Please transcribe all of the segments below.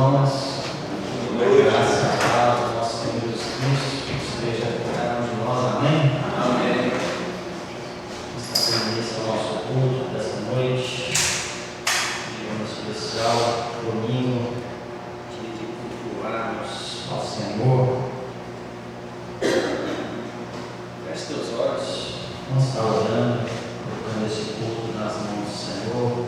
irmãos. Graças a Deus, nosso Senhor Jesus Cristo, esteja com cada um de nós. Amém? Amém. Está dando início ao nosso culto desta noite, dia especial, domingo, dia de cultuarmos ao Senhor. Feche teus olhos, vamos estar orando, colocando esse culto nas mãos do Senhor.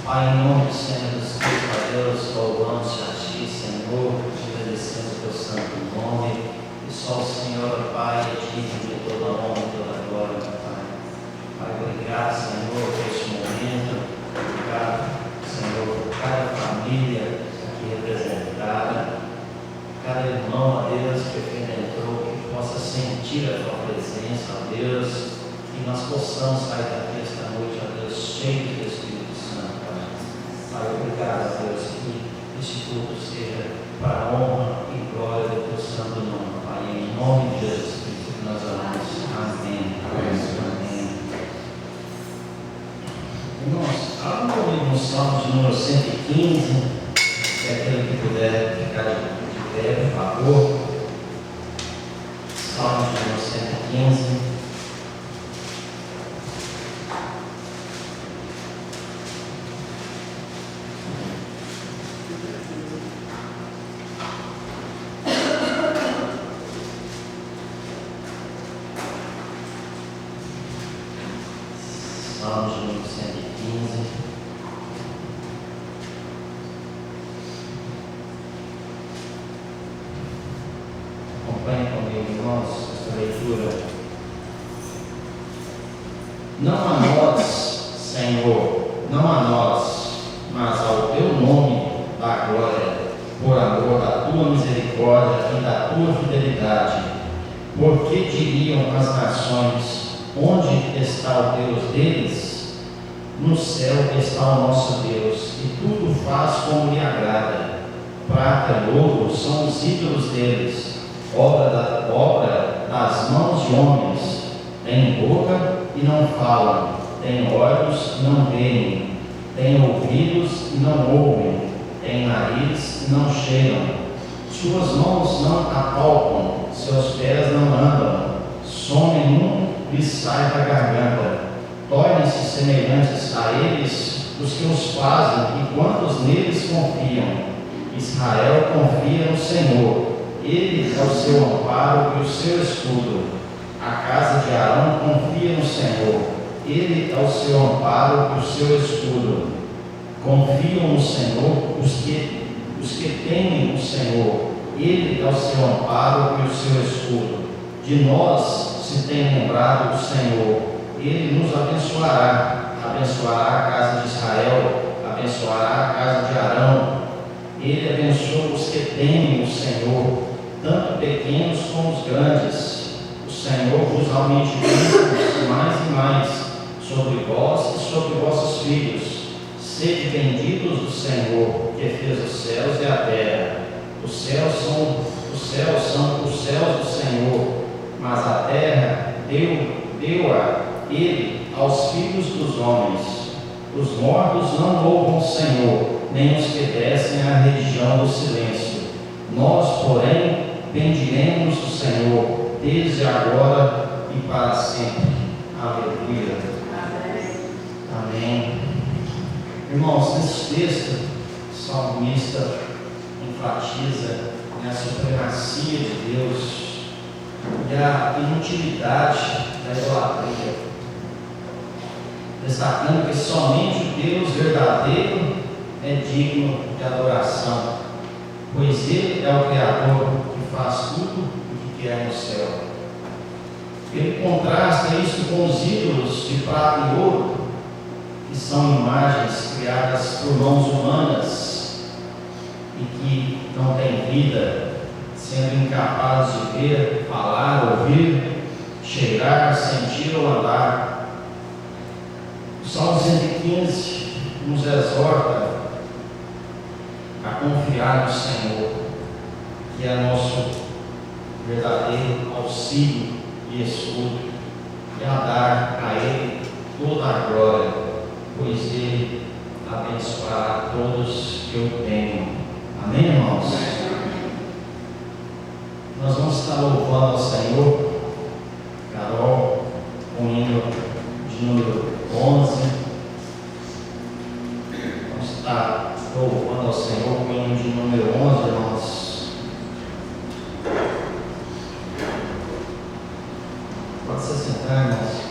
Pai, em nome do Senhor Jesus Cristo, Pai Deus, louvamos-te a Ti, Senhor, te agradecemos o Teu santo nome, e só o Senhor, Pai, é digno de toda a honra e toda a glória, Pai. Pai, obrigado, Senhor, por este momento, obrigado, Senhor, por cada família aqui representada, cada irmão, a Deus, que aqui entrou, que possa sentir a Tua presença, ó Deus, e nós possamos sair daqui esta noite, ó Deus, cheios de Espírito Santo, Pai. Pai, obrigado, a Deus, que este culto seja para a honra e glória do Teu santo nome, Pai, em nome de Jesus Cristo que nós oramos. Amém. Amém. Irmãos, abra comigo no Salmo de número 115, se aquele que puder ficar de pé, por favor. Salmo de número 115. Salmo de número 115. Acompanhe comigo, irmãos, esta leitura. Não a nós, Senhor, não a nós, mas ao Teu nome dá glória, por amor da Tua misericórdia e da Tua fidelidade. Porque diriam as nações: onde está o Deus deles? No céu está o nosso Deus, e tudo faz como lhe agrada. Prata e ouro são os ídolos deles, obra das mãos de homens. Têm boca e não falam, têm olhos e não veem, têm ouvidos e não ouvem, têm nariz e não cheiram. Suas mãos não apalpam, seus pés não andam, somem lhes sai da garganta. Tornem-se semelhantes a eles os que os fazem e quantos neles confiam. Israel confia no Senhor, Ele é o seu amparo e o seu escudo. A casa de Arão confia no Senhor, Ele é o seu amparo e o seu escudo. Confiam no Senhor os que temem o Senhor, Ele é o seu amparo e o seu escudo. De nós se tem lembrado do Senhor, Ele nos abençoará, abençoará a casa de Israel, abençoará a casa de Arão. Ele abençoa os que temem o Senhor, tanto pequenos como os grandes. O Senhor vos aumente mais e mais sobre vós e sobre vossos filhos. Sede benditos do Senhor, que fez os céus e a terra. Os céus são os céus do Senhor, mas a terra deu-a Ele aos filhos dos homens. Os mortos não louvam o Senhor, nem os que descem à religião do silêncio. Nós, porém, bendiremos o Senhor, desde agora e para sempre. Aleluia. Amém. Amém. Irmãos, nesse texto, o salmista enfatiza a supremacia de Deus e a inutilidade da idolatria, destacando que somente o Deus verdadeiro é digno de adoração, pois Ele é o Criador que faz tudo o que quer no céu. Ele contrasta isso com os ídolos de prata e ouro, que são imagens criadas por mãos humanas e que não têm vida, sendo incapazes de ver, falar, ouvir, cheirar, sentir ou andar. O Salmo 115 nos exorta a confiar no Senhor, que é nosso verdadeiro auxílio e escudo, e a dar a Ele toda a glória, pois Ele abençoará todos que o temem. Amém? estar louvando ao Senhor. Carol, o hino de número 11. Vamos estar louvando ao Senhor com o hino de número 11, irmãos. Pode se sentar, irmãos.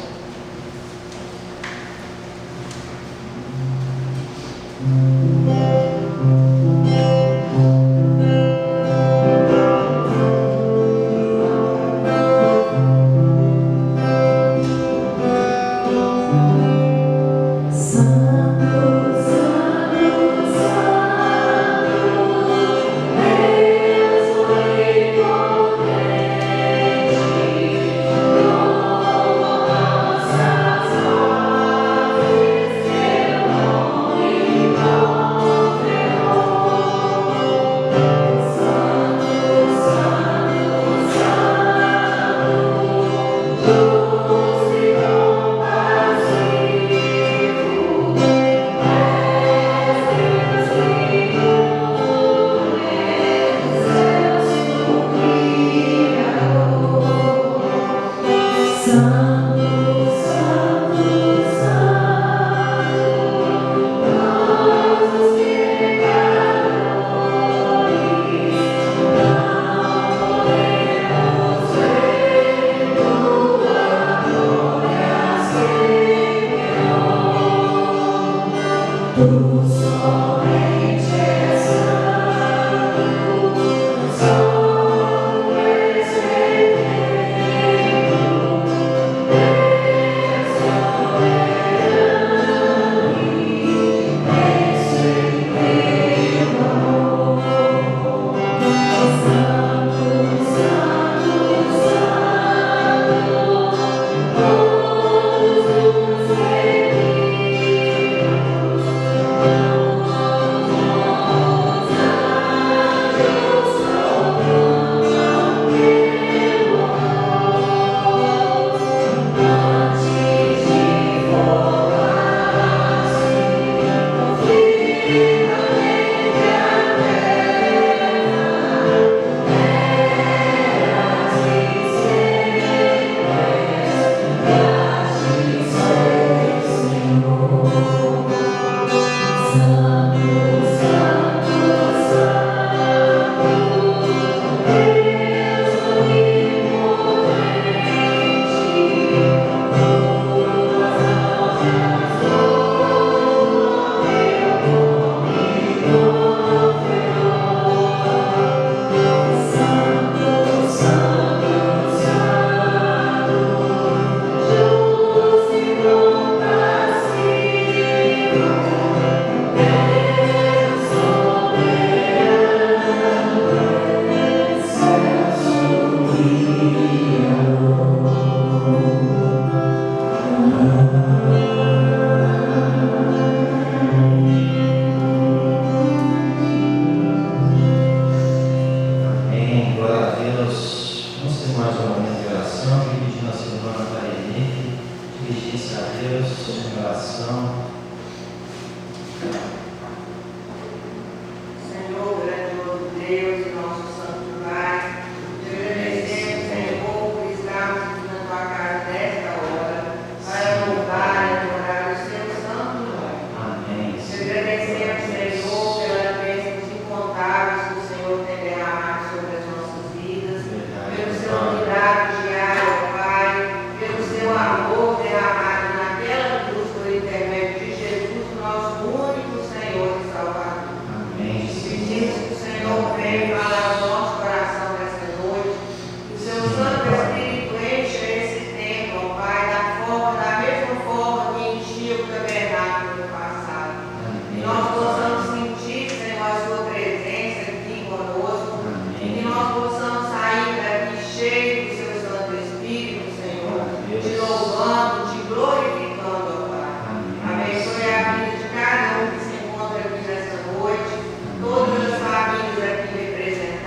Todas as famílias aqui representadas.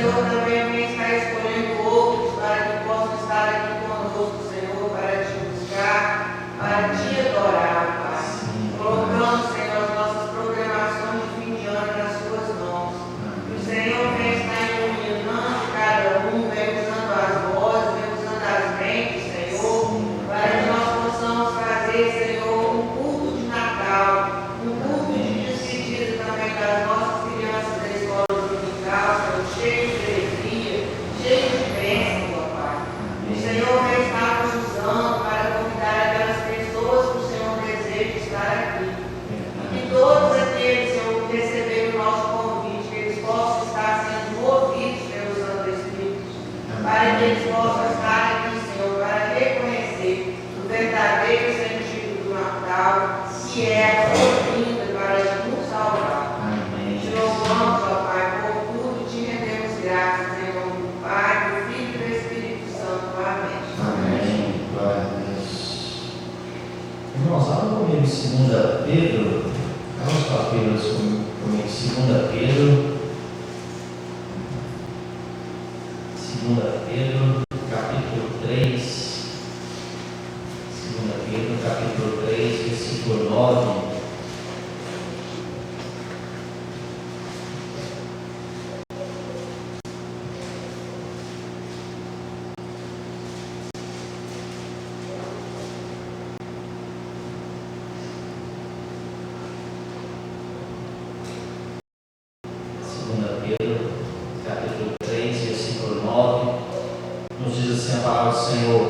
Senhor também vem estar escolhendo outros para que possam estar aqui conosco, Senhor, para te buscar, para te adorar, Pai. Colocando, Senhor, as nossas programações de fim de ano nas suas mãos. Que o Senhor vem estar iluminando cada um, vem usando as vozes, vem usando as mentes, Senhor, para que nós possamos fazer, Senhor, um culto de Natal, um culto de despedida também das nossas crianças da escola dominical, Senhor, cheio de alegria, cheio de bênção, ó Pai. O Senhor vem estar nos usando para convidar aquelas pessoas que o Senhor deseja estar aqui. E todos aqueles, Senhor, que receberam o nosso convite, que eles possam estar sendo movidos pelo Santo Espírito, para que eles possam estar aqui, Senhor, para reconhecer o verdadeiro sentido do Natal, que é a sua vinda para nos salvar. Te louvamos, ó Pai, por tudo e te rendemos graças em nome do Pai, do Filho e do Espírito Santo. Amém. Amém. Glória a Deus. Irmãos, abra comigo 2 Pedro. Vamos para Pedro comigo. 2 Pedro. 2 Pedro, capítulo 3. 2 Pedro, capítulo 3, versículo 9. Pedro, capítulo 3, versículo 9, nos diz assim a palavra do Senhor: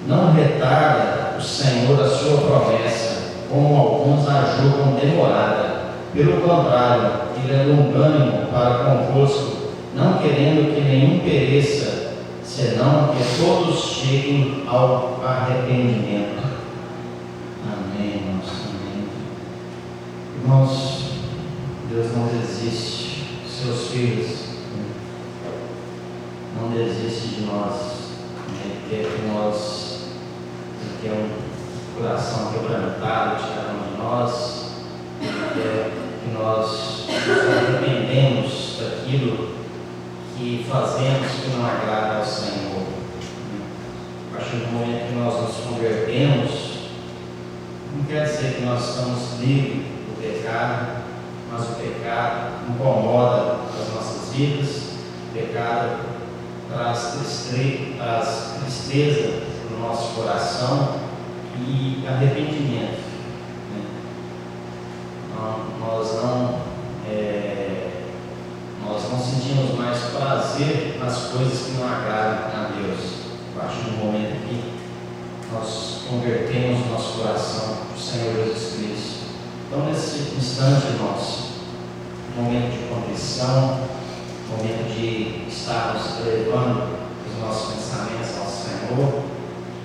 não retarda o Senhor a sua promessa, como alguns a julgam demorada. Pelo contrário, ele é longânimo para convosco, não querendo que nenhum pereça, senão que todos cheguem ao arrependimento. Amém, irmãos. Amém. Irmãos, Deus não desiste. Seus filhos não desiste de nós, Ele quer que um coração quebrantado de cada um de nós, Ele quer que nós nos arrependemos daquilo que fazemos que não agrada ao Senhor. A partir do momento que nós nos convertemos, não quer dizer que nós estamos livres do pecado, mas o pecado incomoda as nossas vidas, o pecado traz tristeza no nosso coração e arrependimento. Nós não sentimos mais prazer nas coisas que não agradam a Deus. A partir do momento que nós convertemos o nosso coração para o Senhor Jesus Cristo. Então, nesse instante, irmãos, momento de contrição, momento de estarmos elevando os nossos pensamentos ao Senhor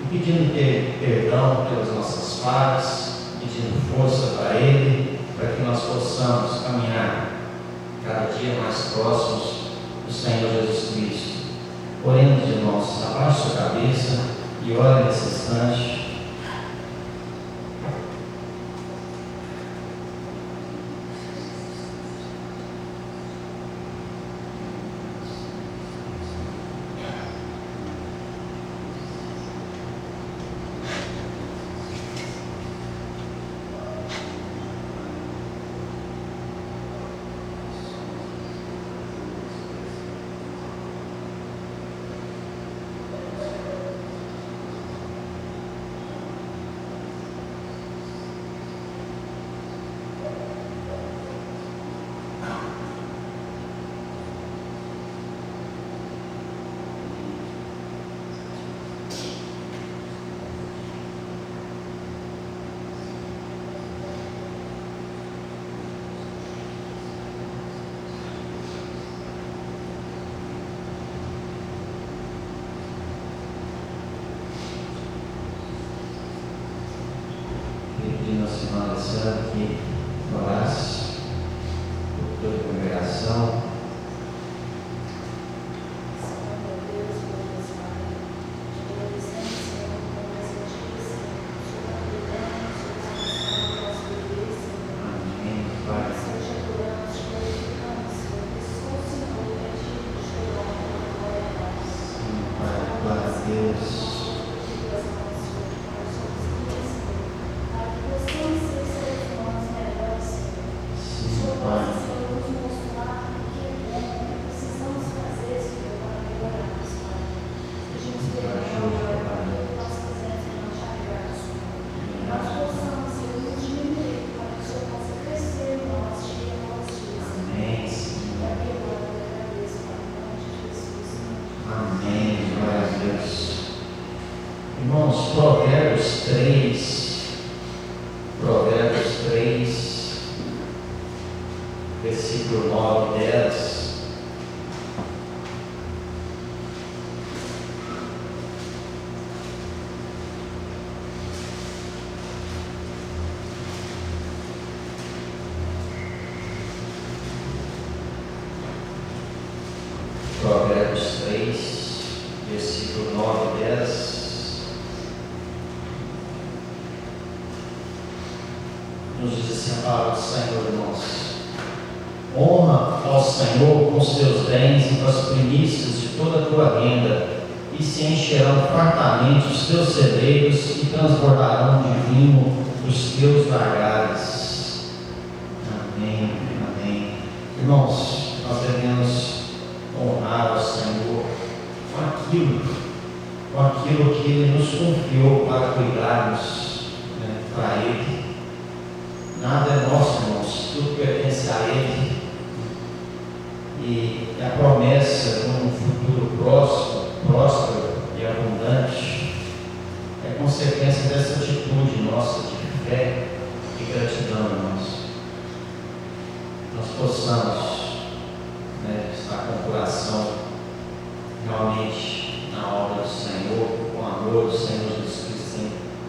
e pedindo perdão pelas nossas falhas, pedindo força para Ele, para que nós possamos caminhar cada dia mais próximos do Senhor Jesus Cristo. Oremos, irmãos, abaixe sua cabeça e ore nesse instante. Semana Santa que orasse por toda a congregação. Amém, Pai. nós possamos ser luz de Nínive, para que o Senhor possa crescer em nós, dia após dia. Amém. E aqui agora eu agradeço, Pai, em nome de Jesus. Amém. Glória a Deus. Irmãos, Provérbios 3, versículo 9 e 10. Provérbios 3, versículo 9 e 10. Nos diz assim a palavra do Senhor, irmãos: honra ao Senhor com os teus bens e com as primícias de toda a tua renda, e se encherão fartamente os teus celeiros e transbordarão de vinho os teus lagares. Amém, amém. Irmãos, nós devemos honrar ao Senhor com aquilo que Ele nos confiou para cuidarmos, para Ele. Nada é nosso, irmãos, tudo pertence a Ele. E a promessa de um futuro próspero e abundante é consequência dessa atitude nossa de fé e gratidão, irmãos. Nós possamos estar com o coração realmente na obra do Senhor, com o amor do Senhor Jesus Cristo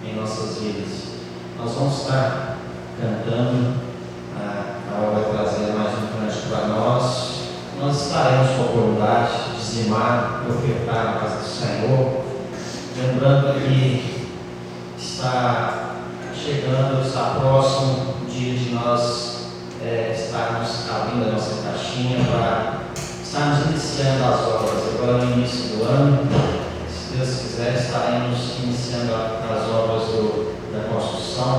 em nossas vidas. Nós vamos estar cantando, a hora vai trazer mais um cântico para nós. Nós estaremos com a oportunidade de dizimar e ofertar na casa do Senhor, lembrando que está chegando, está próximo o dia de nós estarmos abrindo a nossa caixinha para estarmos iniciando as obras. Agora no início do ano, se Deus quiser, estaremos iniciando as obras da construção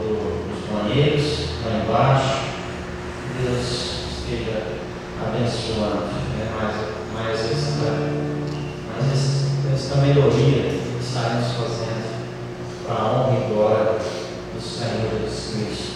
dos banheiros lá embaixo. Deus esteja abençoando, mais esta melhoria que estaremos fazendo para a honra e glória do Senhor Jesus Cristo.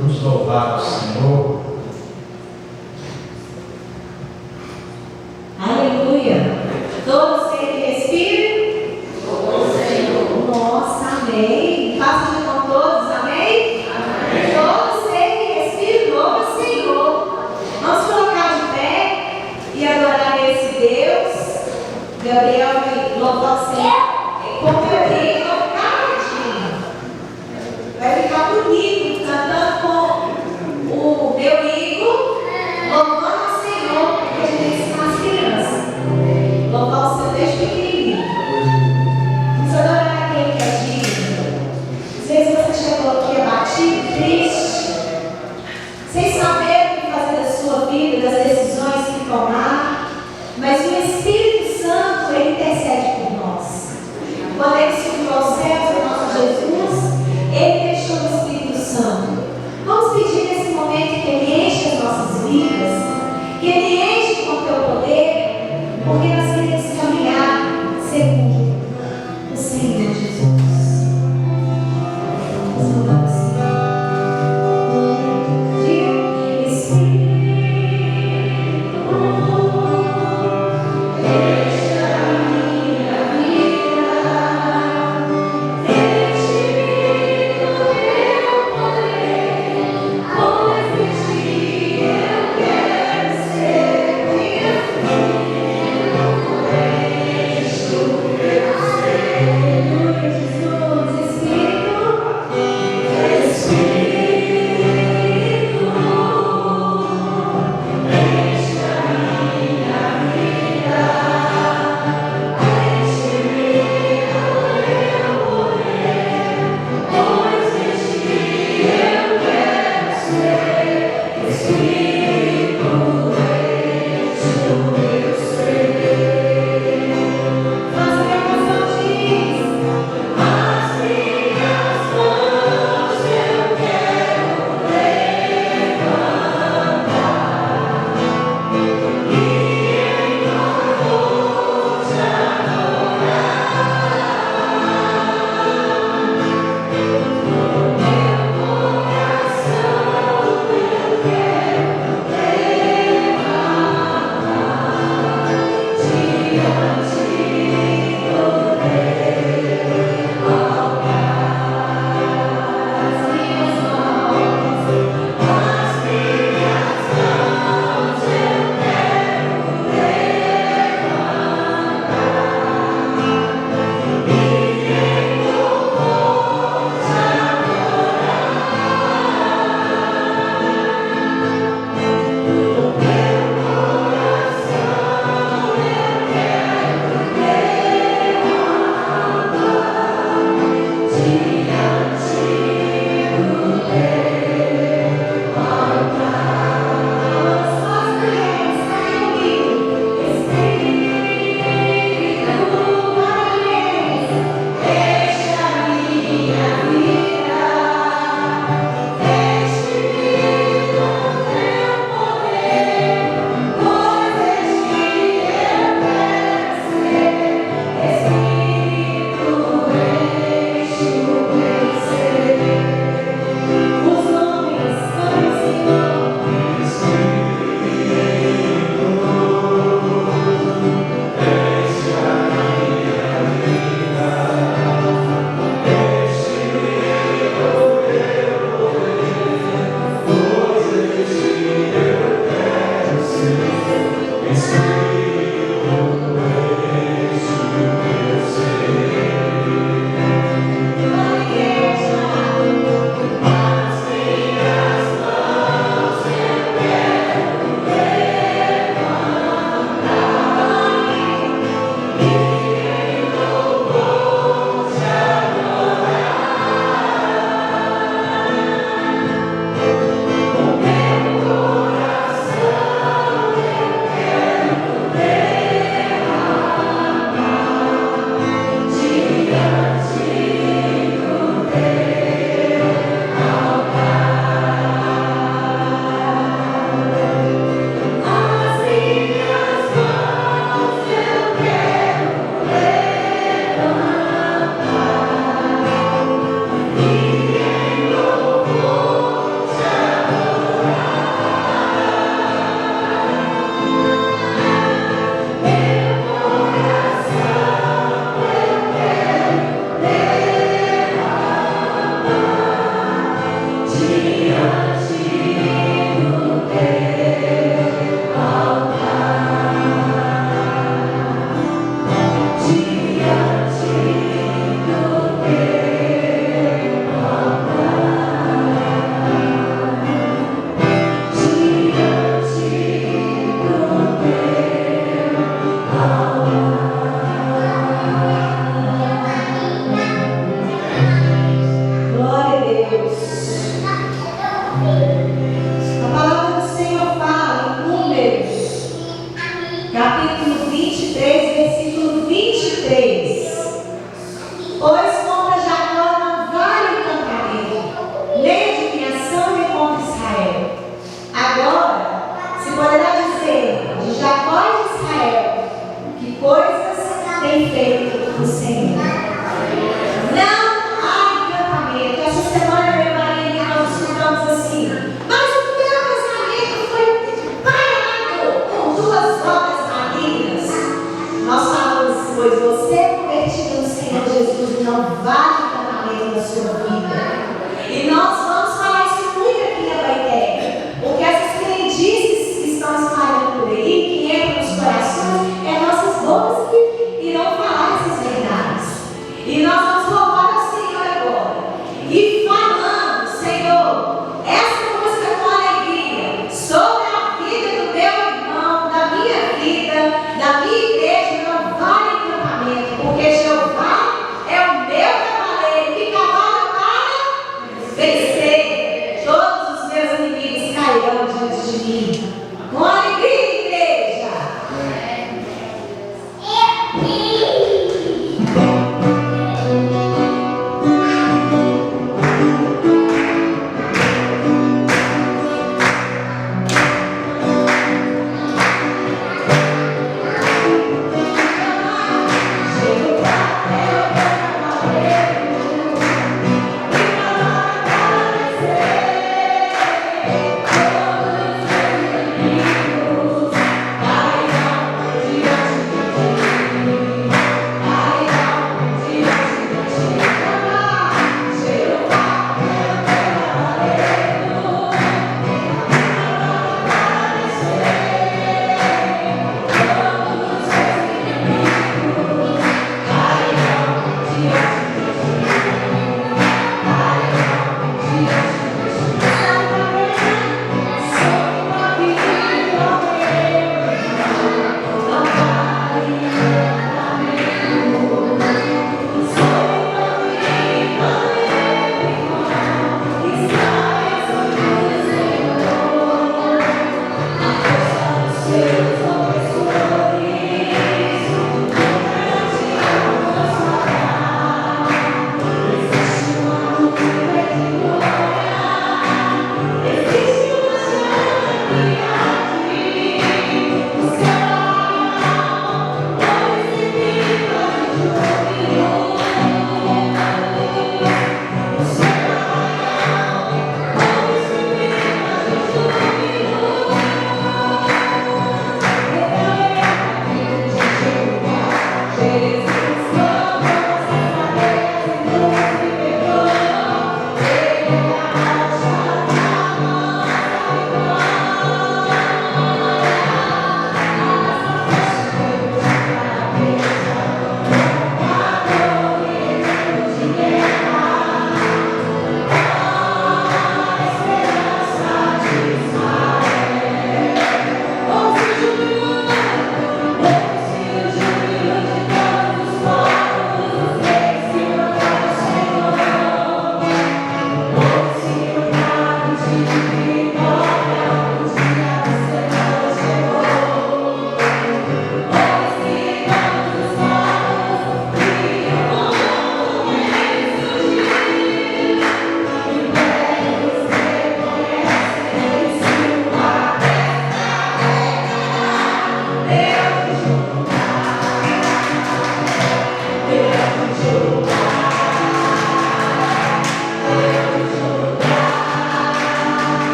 Vamos louvar o Senhor. Aleluia. Todos têm Espírito? Nossa, amém. Faça de com todos, amém? Amém. Todos têm Espírito, louva o Senhor. Vamos colocar de pé e adorar esse Deus. Gabriel vai louvar o Senhor. Como eu digo, vai ficar bonito cantando com o meu Igor, louvando o Senhor, porque a gente ensina as crianças. Louvar o Senhor desde pequenininho. Vamos adorar aquele que é digno. Às vezes você chegou aqui abatido, triste, sem saber o que fazer da sua vida, das decisões que tomar, mas o Espírito Santo, ele intercede por nós. Quando ele subiu aos céus, o nosso Jesus, ele deixou o Espírito Santo. Vamos pedir nesse momento que ele enche as nossas vidas, que ele enche com o teu poder, porque nós queremos caminhar segundo o Senhor Jesus. Vamos louvar o Senhor. Diga, Espírito, deixa a minha vida, deixe-me no teu poder, pois de ti eu quero ser.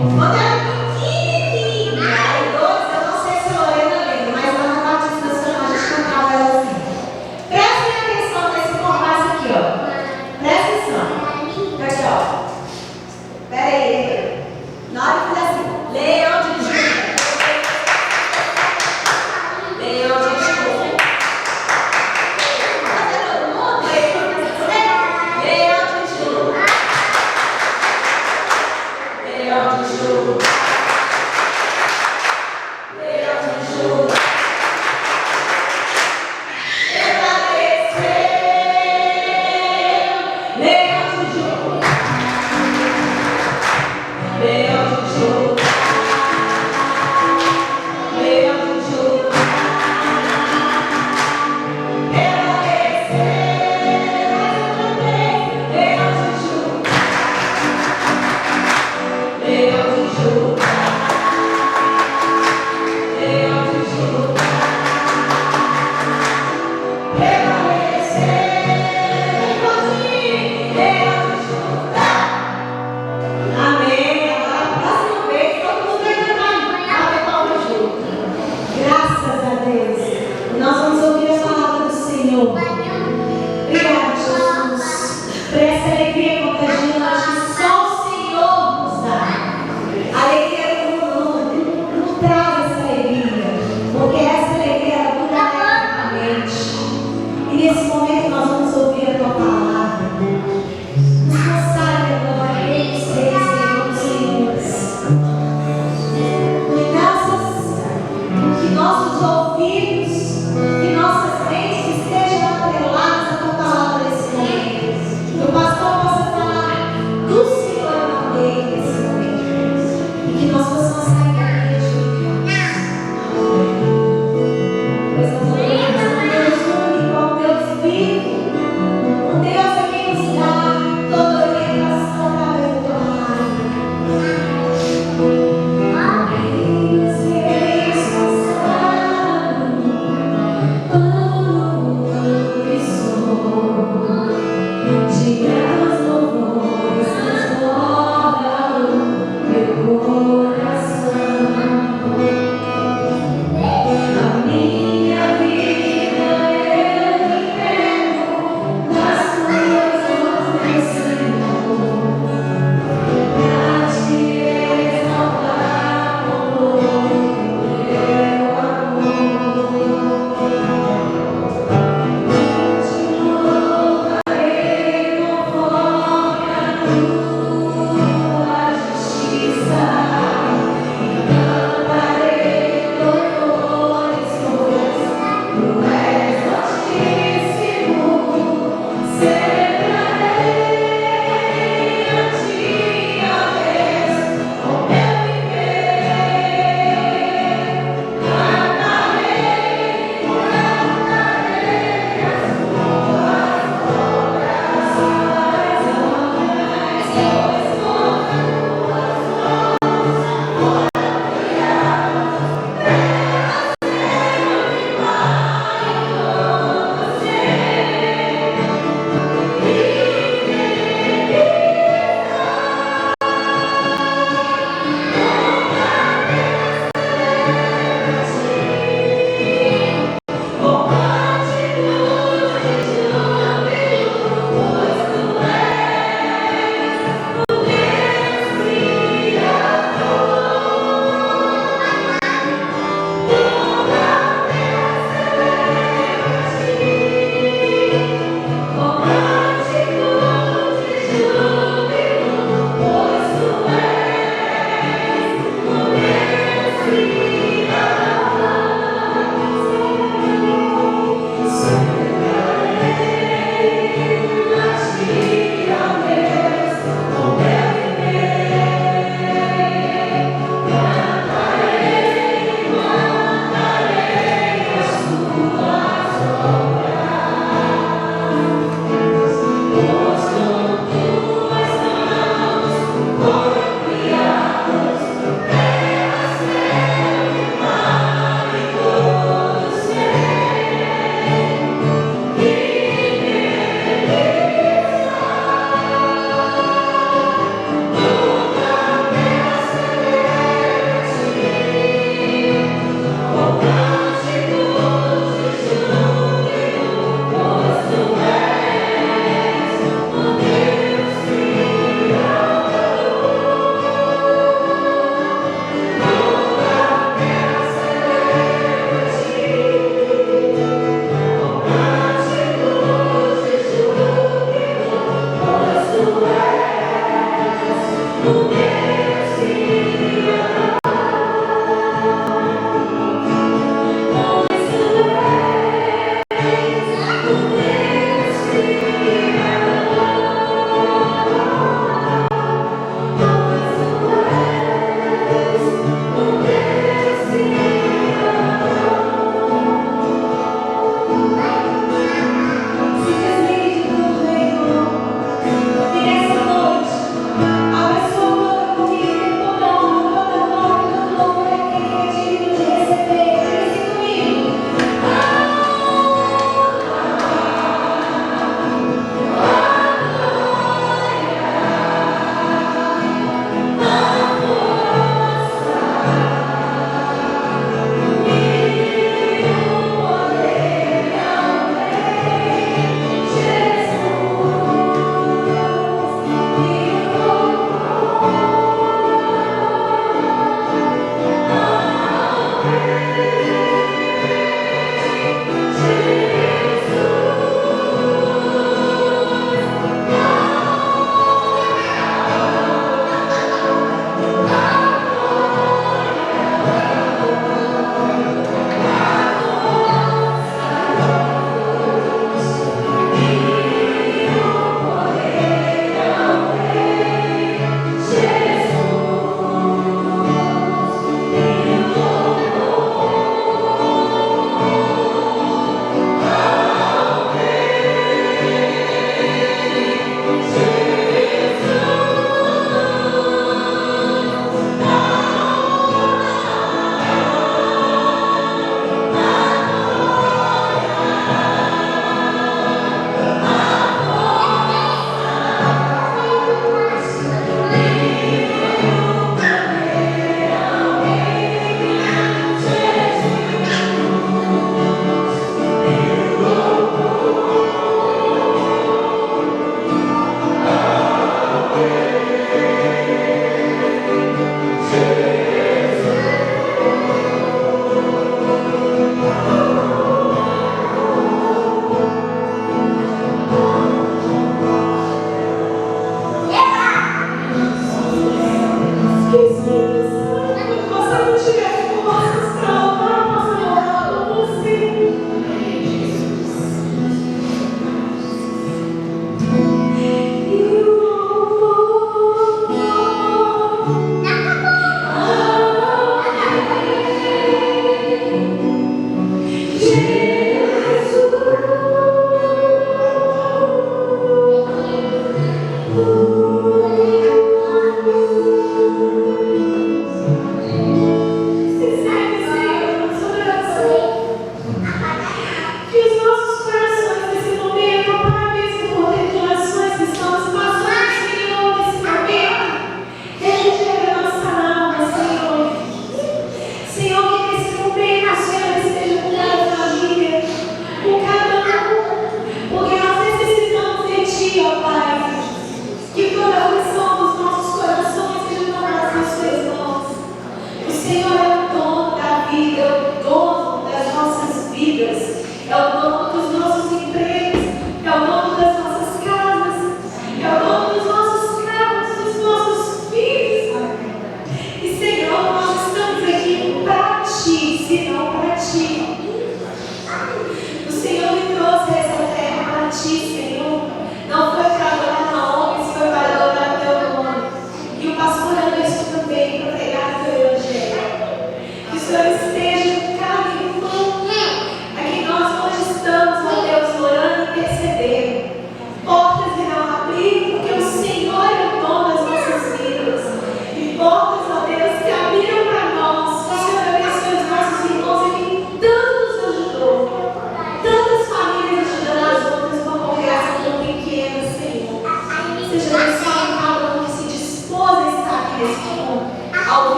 Quando era pequenininha, aí dois, eu não sei se a Lorena lembra, mas lá na Batista da Senhora a gente cantava ela assim. Prestem atenção nesse compasso aqui, ó. Presta atenção. Aqui, ó. Pera aí. Na hora que fizer assim, Leão de Júlia. Leão de Júlia. Fazer todo mundo? Leão de Júlia. Leão de Júlia. Leão de Júlia. Amém. Agora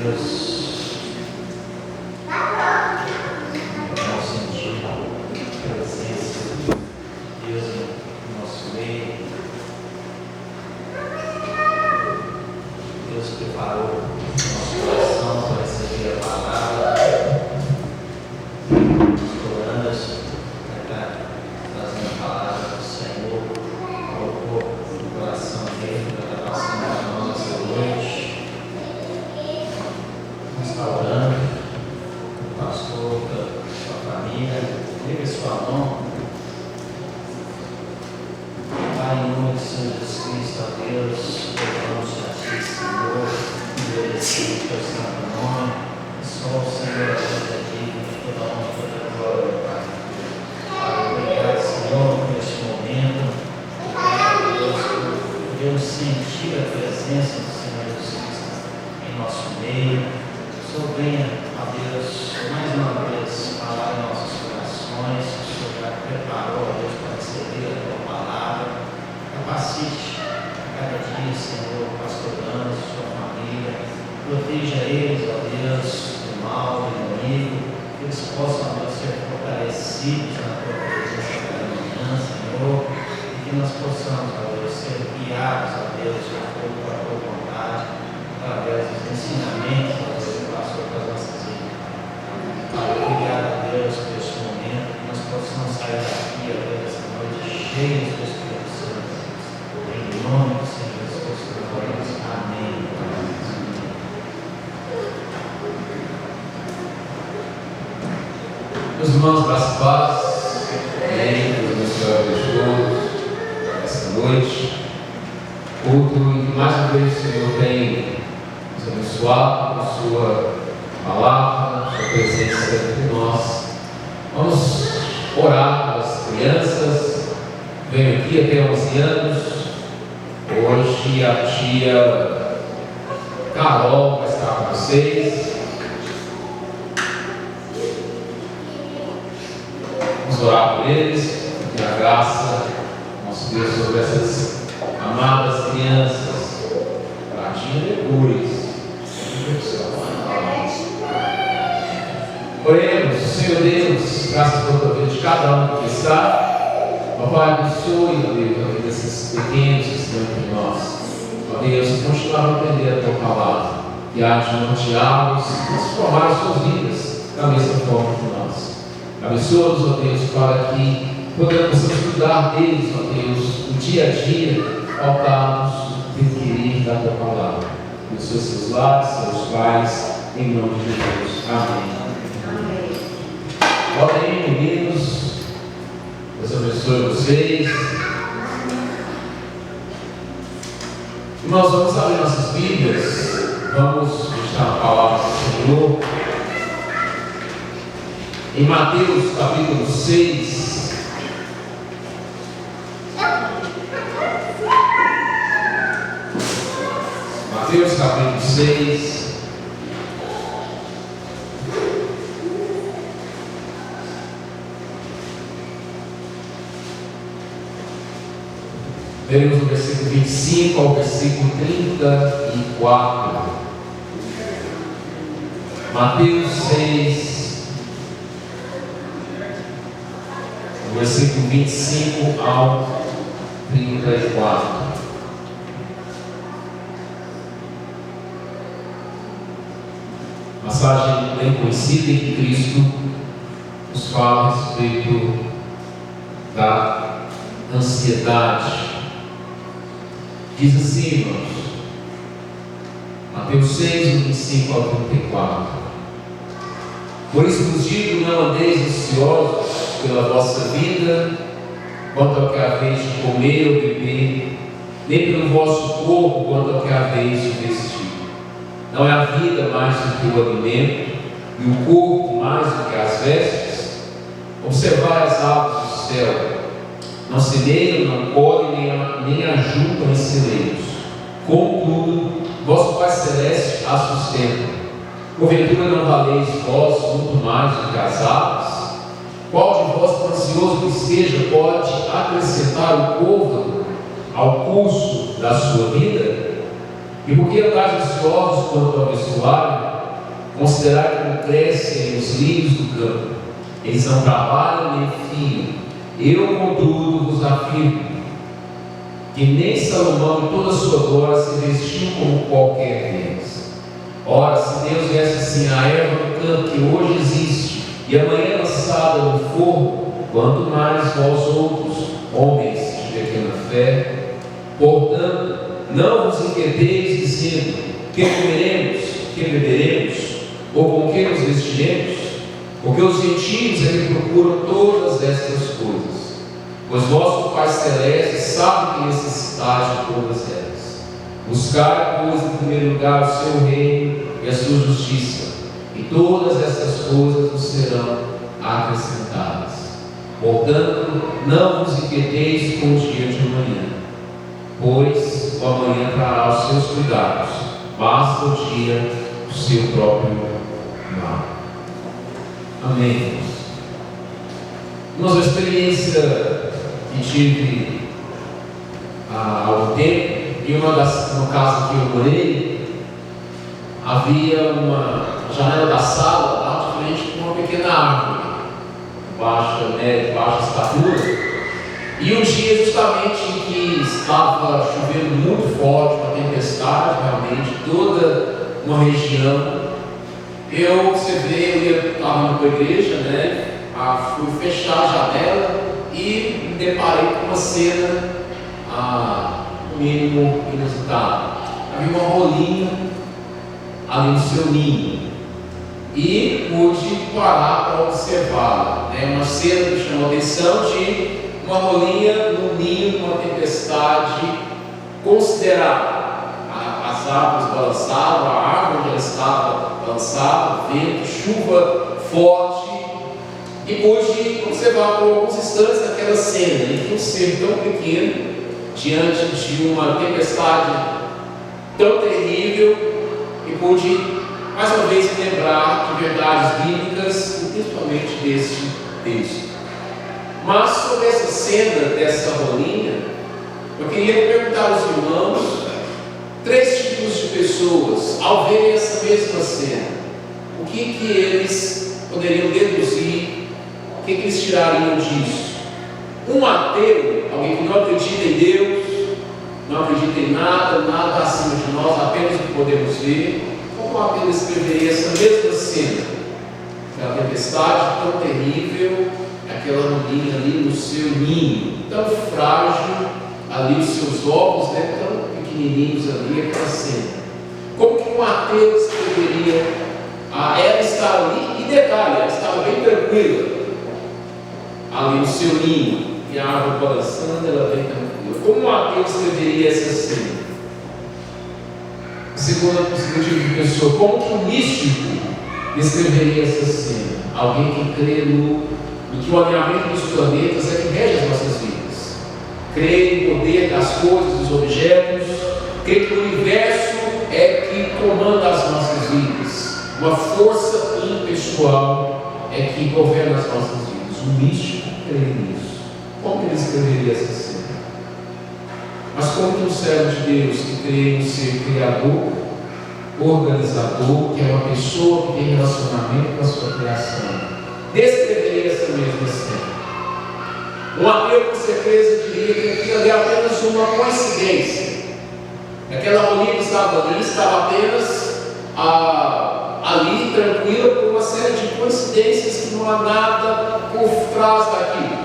Deus. Não sentir. Liga sua mão. Pai, em nome do Senhor Jesus Cristo, ó Deus, louvamos a Ti, Senhor, engrandecemos o Teu santo nome, e só o Senhor é digno de toda honra e toda glória, Pai. Pai, obrigado, Senhor, por este momento. Obrigado, Deus, por podermos sentir a presença do Senhor Jesus Cristo em nosso meio. O Senhor venha, ó Deus, mais uma vez, falar em nossos corações. O Senhor já preparou, ó Deus, para receber a Tua palavra. Capacite a cada dia, Senhor, o pastor Dano, sua família. Proteja eles, ó Deus, do mal, do inimigo. Que eles possam, ó Deus, ser fortalecidos na Tua presença cada manhã, Senhor. E que nós possamos, ó Deus, ser guiados, ó Deus, de acordo com a Tua vontade, através dos ensinamentos, ó Deus, que passou para as nossas vidas. Pai, obrigado a Deus por este momento. Que nós possamos sair daqui, ó Deus, essa noite cheios do Espírito Santo. Em nome do Senhor Jesus, oramos. Amém. Meus irmãos, graças a paz. Amém. Deus abençoe a todos essa noite. Culto, e mais uma vez o Senhor tem nos abençoado com Sua palavra, Sua presença entre nós. Vamos orar pelas crianças. Venho aqui até 11 anos. Hoje a tia Carol vai estar com vocês. Vamos orar por eles, pedir a graça do nosso Deus sobre essas amadas crianças. A tia Mercúrio. Oremos, Senhor Deus, graças pela vida de cada um que está. Ó Pai, abençoe, ó Deus, a vida desses pequenos que estão entre nós. Ó Deus, continuar a aprender a Tua palavra, que há de norteá-los e transformar as suas vidas da mesma forma que nós. Abençoa-nos, ó Deus, para que possamos cuidar deles, ó Deus, no dia a dia, faltarmos de querer da Tua palavra. Abençoa seus lares, seus pais, em nome de Jesus. Amém. Podem, meninos. Deus abençoe vocês. Irmãos, vamos abrir nossas Bíblias. Vamos deixar a palavra do Senhor em Mateus capítulo 6. Mateus capítulo 6. Veremos do versículo 25 ao versículo 34. Mateus 6, do versículo 25 ao 34. Passagem bem conhecida em que Cristo nos fala a respeito da ansiedade. Diz assim, irmãos, Mateus 6, do 25 ao 34. Por isso vos digo, não andeis ansiosos pela vossa vida, quanto ao que haveis de comer ou beber, nem pelo vosso corpo, quanto ao que haveis de vestir. Não é a vida mais do que o alimento, e o corpo mais do que as vestes? Observai as aves do céu. Não semeiam, não colhem, nem ajuntam em celeiros. Contudo, vosso Pai Celeste as sustenta. Porventura não valeis vós muito mais do que as aves? Qual de vós, ansioso que esteja, pode acrescentar o côvado ao curso da sua vida? E por que andais ansiosos quanto ao vestuário? Considerai como crescem os lírios do campo. Eles não trabalham nem fiam. Eu, contudo, vos afirmo que nem Salomão, em toda a sua glória, se vestiu como qualquer deles. Ora, se Deus desse assim a erva do campo que hoje existe e amanhã lançada no forno, quanto mais vós outros, homens de pequena fé. Portanto, não vos inquieteis dizendo: que comeremos, que beberemos, ou com que nos vestiremos? Porque os gentios é que procuram todas estas coisas, pois vosso Pai Celeste sabe que necessitais de todas elas. Buscai, pois, em primeiro lugar o seu reino e a sua justiça, e todas estas coisas vos serão acrescentadas. Portanto, não vos inquieteis com o dia de amanhã, pois o amanhã trará os seus cuidados, basta o dia o seu próprio mal. Amém. Uma experiência que tive há algum tempo, em no caso que eu morei, havia uma janela da sala lá de frente com uma pequena árvore, de baixa estatura. E um dia justamente em que estava chovendo muito forte, uma tempestade, realmente, toda uma região, eu observei, eu estava indo para a igreja, fui fechar a janela e me deparei com uma cena, no mínimo inusitada. Havia uma rolinha ali no seu ninho e pude parar para observá-la. Uma cena que chamou a atenção de uma rolinha no ninho de uma tempestade considerável. As árvores balançavam, a árvore onde ela estava balançava, vento, chuva forte, e pude observar por alguns instantes aquela cena em que um ser tão pequeno, diante de uma tempestade tão terrível, e pude mais uma vez me lembrar de verdades bíblicas, e principalmente deste texto. Mas sobre essa cena dessa rolinha, eu queria perguntar aos irmãos 3 tipos de pessoas ao verem essa mesma cena. O que eles poderiam deduzir? O que eles tirariam disso? Um ateu, alguém que não acredita em Deus, não acredita em nada acima de nós, apenas o que podemos ver, como um ateu escreveria essa mesma cena? Aquela tempestade tão terrível, aquela rolinha ali no seu ninho, tão frágil, ali os seus ovos, tão pequenininhos ali, aquela cena. Como que um ateu escreveria? Ela está ali, e detalhe, ela estava bem tranquila, ali no seu ninho, e a árvore balançando, ela bem tranquila. Como um ateu escreveria essa cena? Segundo tipo de pessoa, como que um místico escreveria essa cena? Alguém que crê no que o alinhamento dos planetas é que rege as nossas vidas, crê no poder das coisas, dos objetos, crê que o universo é que comanda as nossas vidas, uma força impessoal é que governa as nossas vidas. O místico crê nisso. Como ele escreveria essa cena? Mas como que um servo de Deus que crê em ser criador, organizador, que é uma pessoa que tem relacionamento com a sua criação, descreveria essa mesma cena? Um ateu com certeza diria que aquilo ali é apenas uma coincidência. Aquela rolinha que estava ali estava apenas ali tranquila por uma série de coincidências que não há nada por trás daquilo.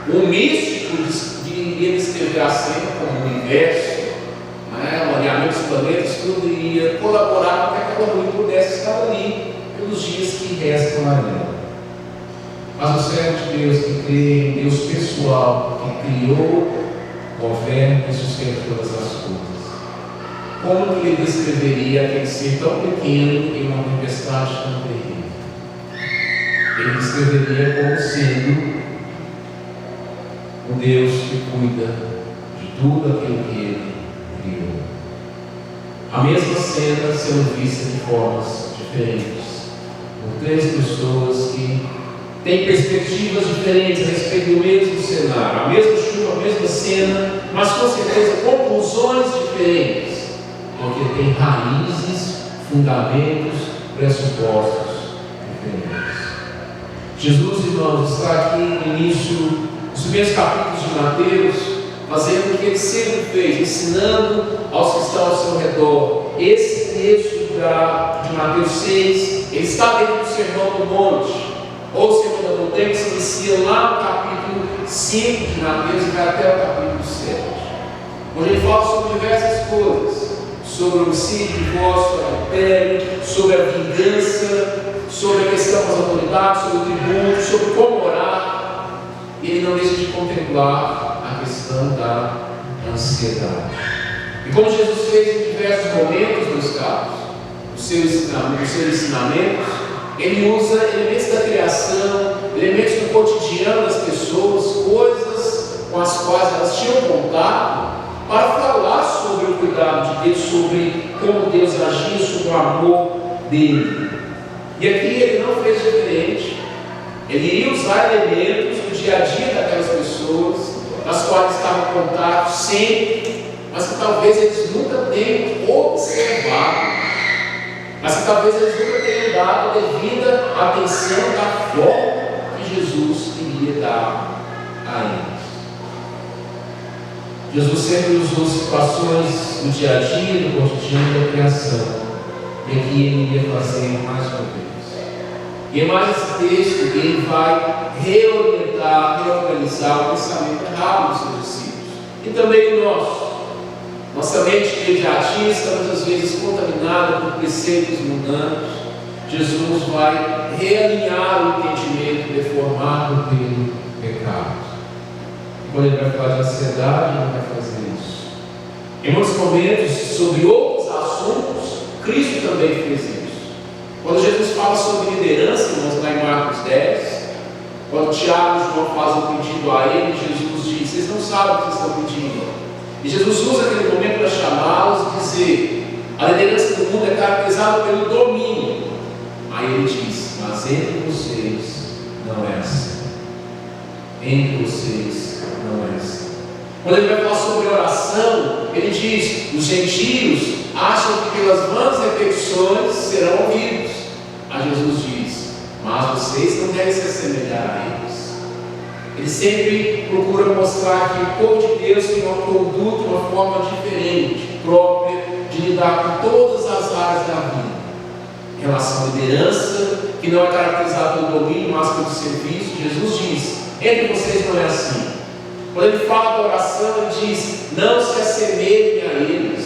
O místico iria descrever a cena como o universo, o alinhamento dos planetas, tudo iria colaborar para que aquela rolinha pudesse estar ali pelos dias que restam a ela. Mas o servo de Deus que crê em Deus pessoal, que criou, governa e sustenta todas as coisas, como que ele descreveria aquele ser tão pequeno em uma tempestade tão terrível? Ele descreveria como sendo um Deus que cuida de tudo aquilo que ele criou. A mesma cena sendo vista de formas diferentes, por 3 pessoas que têm perspectivas diferentes a respeito do mesmo cenário, a mesma chuva, a mesma cena, mas com certeza conclusões diferentes, porque tem raízes, fundamentos, pressupostos diferentes. Jesus, irmãos, está aqui no início, nos primeiros capítulos de Mateus, fazendo o que ele sempre fez, ensinando aos que estão ao seu redor. Esse texto de Mateus 6, ele está dentro do Sermão do Monte, ou o Sermão da Montanha, que se inicia lá no capítulo 5 de Mateus e vai até o capítulo 7, onde ele fala sobre diversas coisas, sobre o homicídio, divórcio, adultério, sobre a vingança, sobre a questão das autoridades, sobre o tributo, sobre como orar, e ele não deixa de contemplar a questão da ansiedade. E como Jesus fez em diversos momentos, meus caros, os seus ensinamentos, ele usa elementos da criação, elementos do cotidiano das pessoas, coisas com as quais elas tinham contato, para falar sobre o cuidado de Deus, sobre como Deus agia, sobre o amor dele. E aqui ele não fez diferente. Ele iria usar elementos do dia a dia daquelas pessoas, das quais estavam em contato sempre, mas que talvez eles nunca tenham observado, mas que talvez eles nunca tenham dado a devida atenção da forma que Jesus iria dar a eles. Jesus sempre usou situações do dia a dia, do cotidiano da criação, e aqui ele iria fazer mais uma vez. E em mais esse texto, ele vai reorientar, reorganizar o pensamento errado dos seus discípulos, e também o nosso. Nossa mente imediatista, muitas vezes contaminada por preceitos mundanos, Jesus vai realinhar o entendimento deformado pelo pecado. Quando ele vai falar de ansiedade, ele vai fazer isso. Em muitos momentos, sobre outros assuntos, Cristo também fez isso. Quando Jesus fala sobre liderança, irmãos, lá em Marcos 10, quando Tiago e João fazem um pedido a ele, Jesus diz: vocês não sabem o que vocês estão pedindo. E Jesus usa aquele momento para chamá-los e dizer: a liderança do mundo é caracterizada pelo domínio. Aí ele diz: mas entre vocês não é assim. Entre vocês não é assim. Quando ele vai falar sobre oração, ele diz: os gentios acham que pelas vãs repetições serão ouvidos. Aí Jesus diz: mas vocês não devem se assemelhar a eles. Ele sempre procura mostrar que o povo de Deus tem uma conduta, uma forma diferente, própria, de lidar com todas as áreas da vida. Em relação à liderança, que não é caracterizada pelo domínio, mas pelo serviço, Jesus diz: entre vocês não é assim. Quando ele fala da oração, ele diz: não se assemelhem a eles,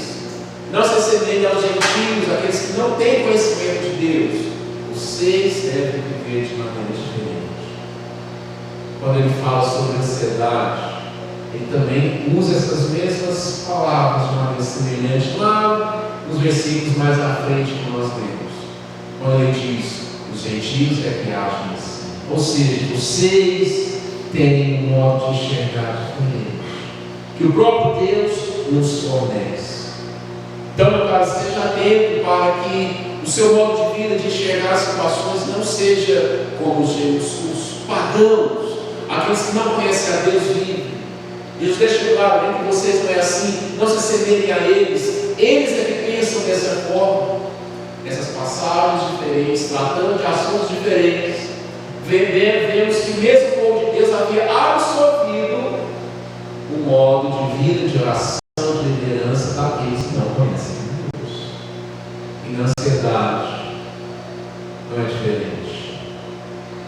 não se assemelhem aos gentios, aqueles que não têm conhecimento de Deus. Vocês devem viver de maneira diferente. Quando ele fala sobre ansiedade, ele também usa essas mesmas palavras de maneira semelhante lá nos versículos mais à frente que nós lemos. Quando ele diz: os gentios é que agem assim. Ou seja, vocês têm um modo de enxergar diferente, que o próprio Deus nos fornece. Então, meu caro, esteja atento para que o seu modo de vida, de enxergar as situações, não seja como os pagãos, aqueles que não conhecem a Deus vive. Jesus deixa claro bem que vocês não é assim, não se assemelhem a eles. Eles é que pensam dessa forma, nessas passagens diferentes, tratando de assuntos diferentes. Vemos que mesmo o povo de Deus havia absorvido o modo de vida, de oração, de liderança daqueles que não conhecem Deus. E na ansiedade não é diferente.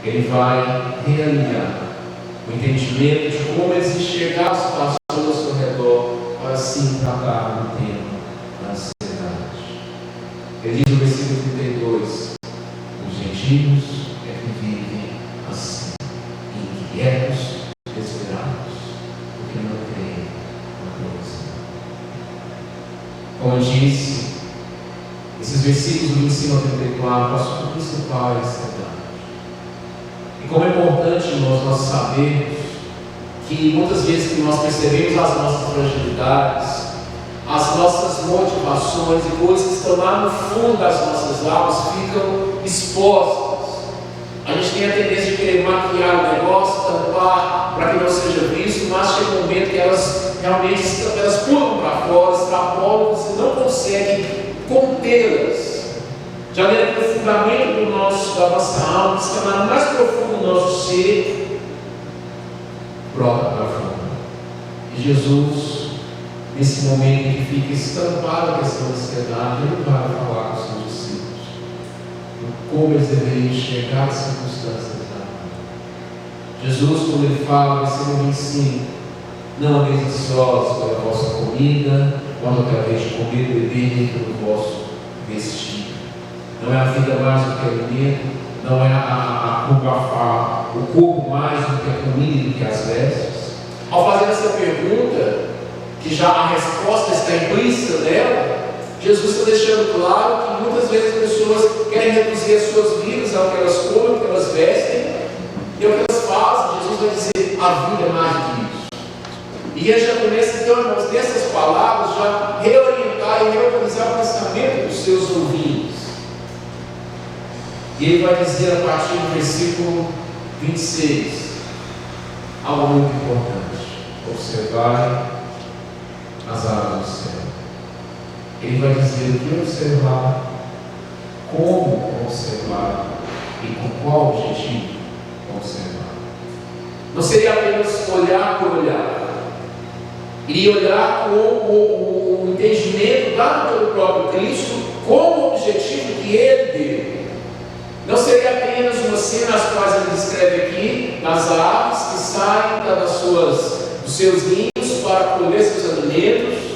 Ele vai realinhar o entendimento de como eles enxergar as situações ao seu redor, para assim tratar o tema da ansiedade. Ele diz no versículo 32: os gentios é que vivem assim, inquietos, desesperados, porque não têm uma coisa. Como eu disse, esses versículos do 25 ao 34, o assunto principal é a ansiedade. E como é importante nós sabermos que muitas vezes que nós percebemos as nossas fragilidades, as nossas motivações e coisas que estão lá no fundo das nossas almas ficam expostas. A gente tem a tendência de querer maquiar o negócio, tampar para que não seja visto, mas chega um momento que elas realmente pulam para fora, extrapolam, você não consegue contê-las. De maneira que o fundamento da nossa alma, que está no mais profundo do nosso ser, brota para fora. E Jesus, nesse momento em que fica estampada a questão da ansiedade, ele vai falar com os seus discípulos como eles deveriam enxergar as circunstâncias da vida. Jesus, quando ele fala, versículo 25: não andeis ansiosos pela vossa comida, quando através de comer e beber, nem pelo vosso vestir. Não é a vida mais do que alimento, Não é o corpo mais do que a comida e do que as vestes? Ao fazer essa pergunta, que já a resposta está implícita nela, Jesus está deixando claro que muitas vezes as pessoas querem reduzir as suas vidas ao que elas comem, ao que elas vestem e ao que elas fazem. Jesus vai dizer: a vida é mais do que isso. E ele já começa, então, irmãos, dessas palavras, já reorientar e reorganizar o pensamento dos seus ouvintes. E ele vai dizer a partir do versículo 26 algo muito importante: observar as aves do céu. Ele vai dizer o que observar, como observar e com qual objetivo observar. Não seria apenas olhar por olhar, iria olhar com o entendimento dado pelo próprio Cristo, com o objetivo que ele deu. Não seria apenas uma cena, as quais ele descreve aqui, das aves que saem dos seus ninhos para colher seus alimentos,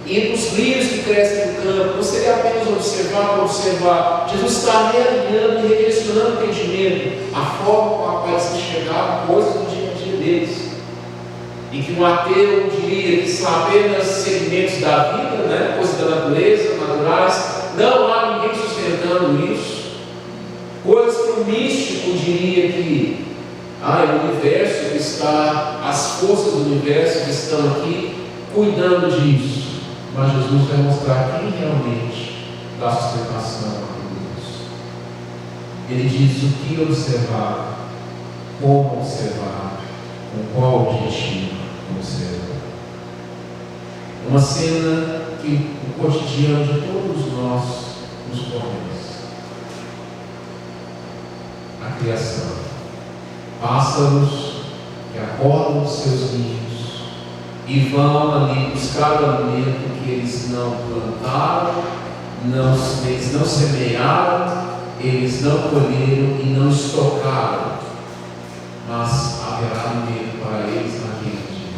e dos lírios que crescem no campo. Não seria apenas observar por observar. Jesus está realinhando e redirecionando o entendimento, a forma com a qual eles enxergavam coisas do dia a dia deles. E que um ateu diria que são apenas segmentos da vida, coisas da natureza, naturais. Não há ninguém sustentando isso. Coisas que o místico diria que o universo que está, as forças do universo que estão aqui cuidando disso. Mas Jesus vai mostrar quem realmente dá sustentação a tudo isso. Ele diz o que observar, como observar, com qual objetivo observar. Uma cena que o cotidiano de todos nós nos fornece. A criação. Pássaros que acordam dos seus ninhos e vão ali buscar o alimento que eles não plantaram, eles não semearam, eles não colheram e não estocaram, mas haverá alimento para eles naquele dia.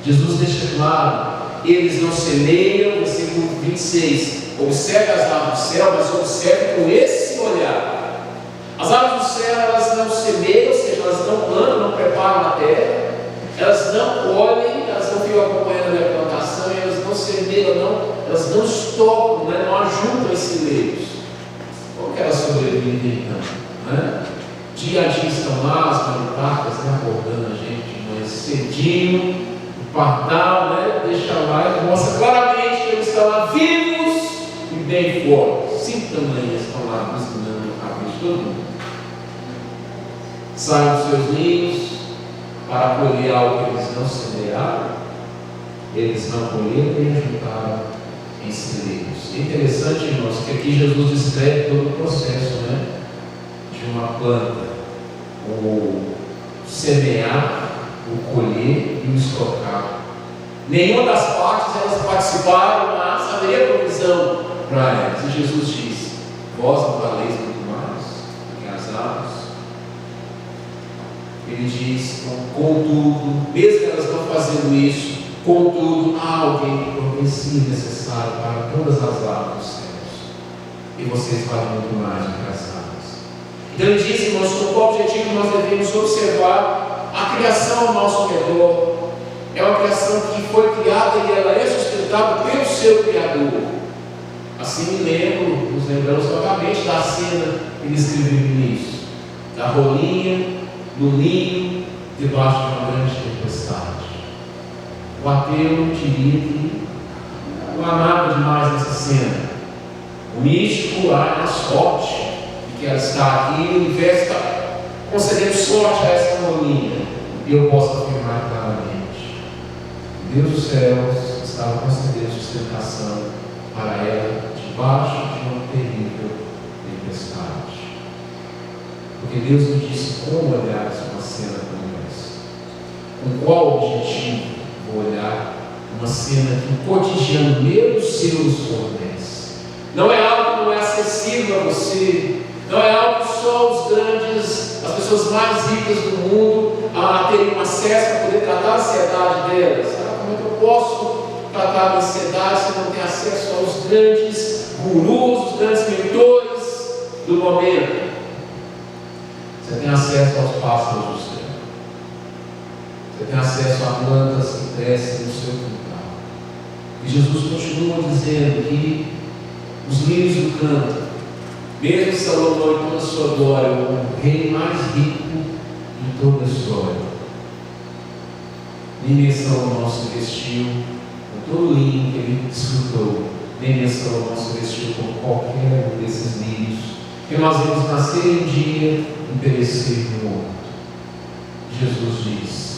Jesus deixa claro: eles não semeiam, versículo 26, observe as aves do céu, mas observe com esse olhar. As aves do céu, elas não semeiam, ou seja, elas não plantam, não preparam a terra, elas não colhem, elas não ficam acompanhando a plantação, elas não semeiam, elas não estocam, não ajuntam esses celeiros. Como que elas sobrevivem então? Dia a dia estão lá, as maritatas, acordando a gente de manhã cedinho, o pardal, deixa lá e mostra claramente que eles estão lá vivos e bem fortes. 5 da manhã estão lá buscando a cabeça de todo mundo. Saem dos seus ninhos para colher algo que eles não semearam, eles não colheram nem ajuntaram em celeiros. É interessante, irmãos, que aqui Jesus descreve todo o processo de uma planta: o semear, o colher e o estocar. Nenhuma das partes elas participaram, mas haveria provisão para elas. E Jesus diz: vós não valeis muito mais do que as aves. Ele diz: contudo, mesmo elas não fazendo isso, contudo, há alguém que providencia o necessário para todas as aves dos céus, e vocês valem muito mais do que as aves. Então ele diz, irmãos, com qual objetivo nós devemos observar a criação ao nosso redor. É uma criação que foi criada e ela é sustentada pelo seu Criador. Assim nos lembramos novamente da cena que ele escreveu no início, da rolinha no ninho debaixo de uma grande tempestade. O ateu diria que não há nada demais nessa cena. O místico há a sorte de que ela está aqui e o universo está concedendo sorte a essa rolinha. E eu posso afirmar claramente: Deus dos céus estava concedendo sustentação para ela debaixo de uma terrível tempestade. Porque Deus nos disse como olhar uma cena como essa. Com qual objetivo vou olhar uma cena que o cotidiano meu seu nos fornece? Não é algo que não é acessível a você, não é algo que só os grandes, as pessoas mais ricas do mundo teriam acesso para poder tratar a ansiedade delas. Como é que eu posso tratar a ansiedade se eu não tenho acesso aos grandes gurus, os grandes mentores do momento? Você tem acesso aos pássaros do céu. Você tem acesso a plantas que crescem no seu quintal. E Jesus continua dizendo que os lírios do campo, mesmo Salomão em toda a sua glória, o rei mais rico de toda a história, nem Salomão se vestiu com todo o linho que ele desfrutou, nem Salomão se vestiu com qualquer um desses lírios, que nós vamos nascer um dia e perecer no outro. Jesus diz: